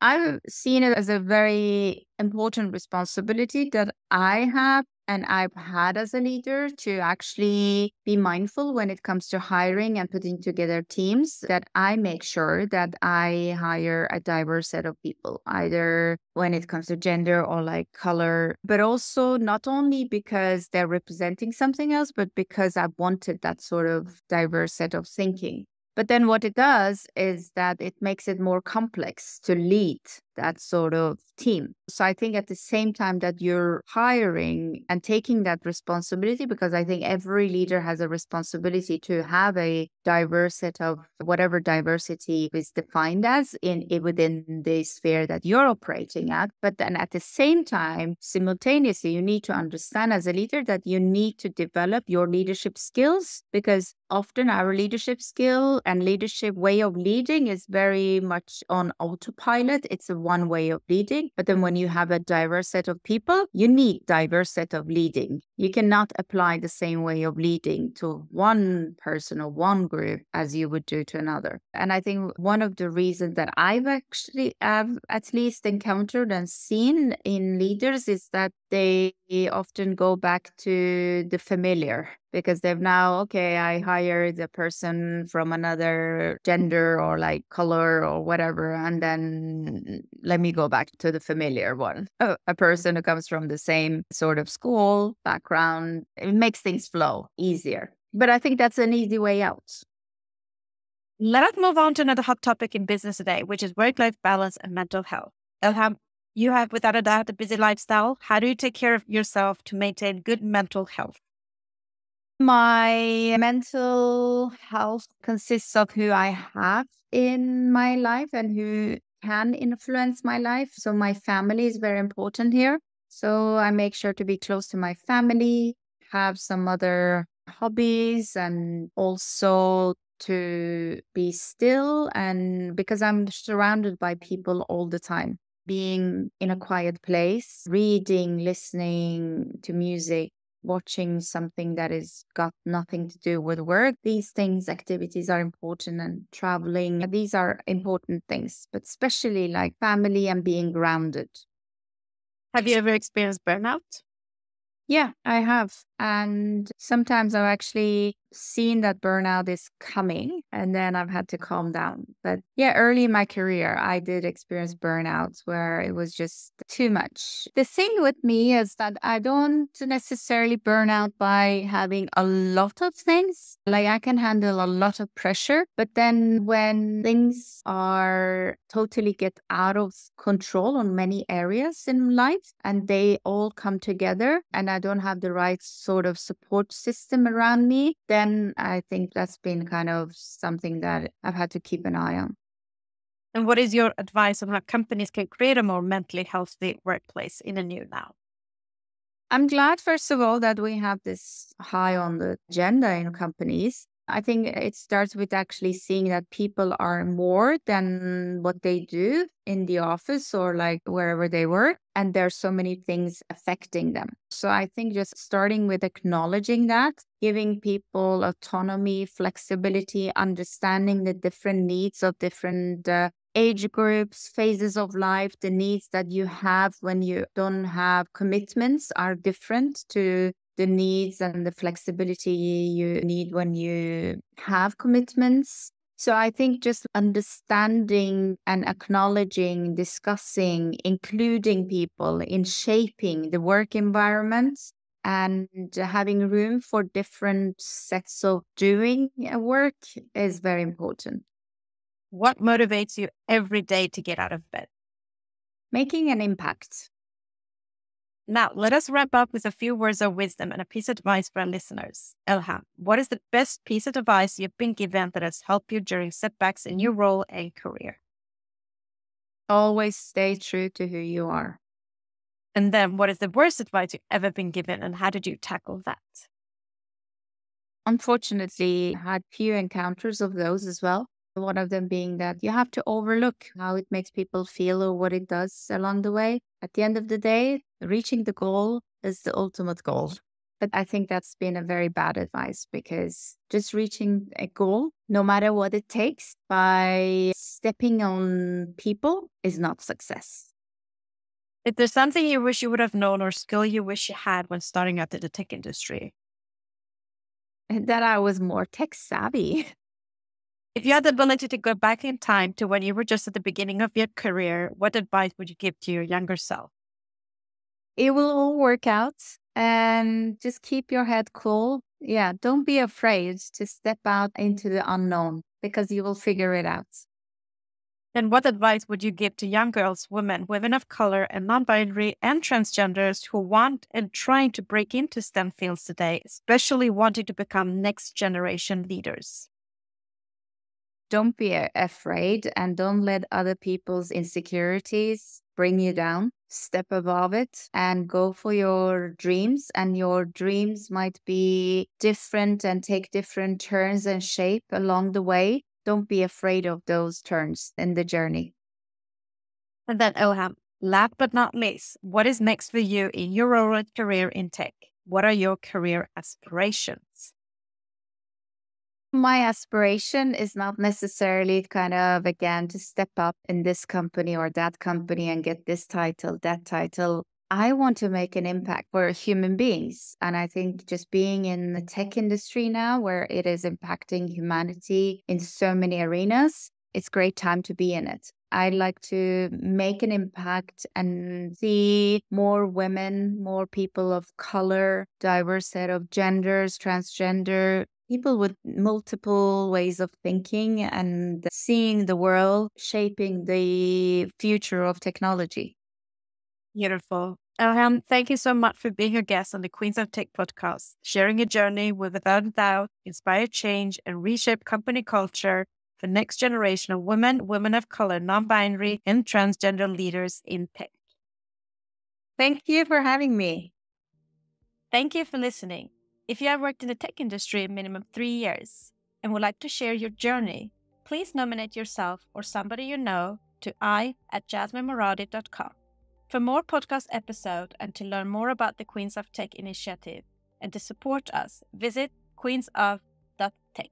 I've seen it as a very important responsibility that I have and I've had as a leader to actually be mindful when it comes to hiring and putting together teams, that I make sure that I hire a diverse set of people, either when it comes to gender or like color, but also not only because they're representing something else, but because I wanted that sort of diverse set of thinking. But then what it does is that it makes it more complex to lead that sort of team. So I think at the same time that you're hiring and taking that responsibility, because I think every leader has a responsibility to have a diverse set of whatever diversity is defined as within the sphere that you're operating at. But then at the same time, simultaneously, you need to understand as a leader that you need to develop your leadership skills, because often our leadership skill and leadership way of leading is very much on autopilot. It's a one way of leading. But then when you have a diverse set of people, you need diverse set of leading. You cannot apply the same way of leading to one person or one group as you would do to another. And I think one of the reasons that I've actually at least encountered and seen in leaders is that they often go back to the familiar, because they've now, okay, I hired a person from another gender or like color or whatever, and then let me go back to the familiar one. A person who comes from the same sort of school background, it makes things flow easier. But I think that's an easy way out. Let us move on to another hot topic in business today, which is work-life balance and mental health. Elham, you have without a doubt a busy lifestyle. How do you take care of yourself to maintain good mental health? My mental health consists of who I have in my life and who can influence my life. So my family is very important here. So I make sure to be close to my family, have some other hobbies, and also to be still. And because I'm surrounded by people all the time, being in a quiet place, reading, listening to music, watching something that is got nothing to do with work. These things, activities are important, and traveling. These are important things, but especially like family and being grounded. Have you ever experienced burnout? Yeah, I have. And sometimes I've actually seen that burnout is coming, and then I've had to calm down. But yeah, early in my career, I did experience burnouts where it was just too much. The thing with me is that I don't necessarily burn out by having a lot of things. Like I can handle a lot of pressure, but then when things are totally get out of control on many areas in life and they all come together and I don't have the right sort sort of support system around me, then I think that's been kind of something that I've had to keep an eye on. And what is your advice on how companies can create a more mentally healthy workplace in a new now? I'm glad, first of all, that we have this high on the agenda in companies. I think it starts with actually seeing that people are more than what they do in the office or like wherever they work. And there's so many things affecting them. So I think just starting with acknowledging that, giving people autonomy, flexibility, understanding the different needs of different age groups, phases of life, the needs that you have when you don't have commitments are different to the needs and the flexibility you need when you have commitments. So I think just understanding and acknowledging, discussing, including people in shaping the work environment and having room for different sets of doing work is very important. What motivates you every day to get out of bed? Making an impact. Now, let us wrap up with a few words of wisdom and a piece of advice for our listeners. Elham, what is the best piece of advice you've been given that has helped you during setbacks in your role and career? Always stay true to who you are. And then, what is the worst advice you've ever been given, and how did you tackle that? Unfortunately, I had few encounters of those as well. One of them being that you have to overlook how it makes people feel or what it does along the way. At the end of the day, reaching the goal is the ultimate goal. But I think that's been a very bad advice because just reaching a goal, no matter what it takes, by stepping on people is not success. If there's something you wish you would have known or skill you wish you had when starting out in the tech industry? That I was more tech savvy. If you had the ability to go back in time to when you were just at the beginning of your career, what advice would you give to your younger self? It will all work out and just keep your head cool. Yeah, don't be afraid to step out into the unknown because you will figure it out. Then what advice would you give to young girls, women of color and non-binary and transgenders who want and trying to break into STEM fields today, especially wanting to become next generation leaders? Don't be afraid and don't let other people's insecurities bring you down. Step above it and go for your dreams. And your dreams might be different and take different turns and shape along the way. Don't be afraid of those turns in the journey. And then, Elham, last but not least, what is next for you in your role and career in tech? What are your career aspirations? My aspiration is not necessarily kind of, again, to step up in this company or that company and get this title, that title. I want to make an impact for human beings. And I think just being in the tech industry now, where it is impacting humanity in so many arenas, it's a great time to be in it. I'd like to make an impact and see more women, more people of color, diverse set of genders, transgender, people with multiple ways of thinking and seeing the world shaping the future of technology. Beautiful. Elham, thank you so much for being a guest on the Queens of Tech podcast, sharing your journey with without a doubt inspire change and reshape company culture for next generation of women of color, non-binary, and transgender leaders in tech. Thank you for having me. Thank you for listening. If you have worked in the tech industry a minimum 3 years and would like to share your journey, please nominate yourself or somebody you know to I@jasminemoradi.com. For more podcast episodes and to learn more about the Queens of Tech initiative and to support us, visit queensof.tech.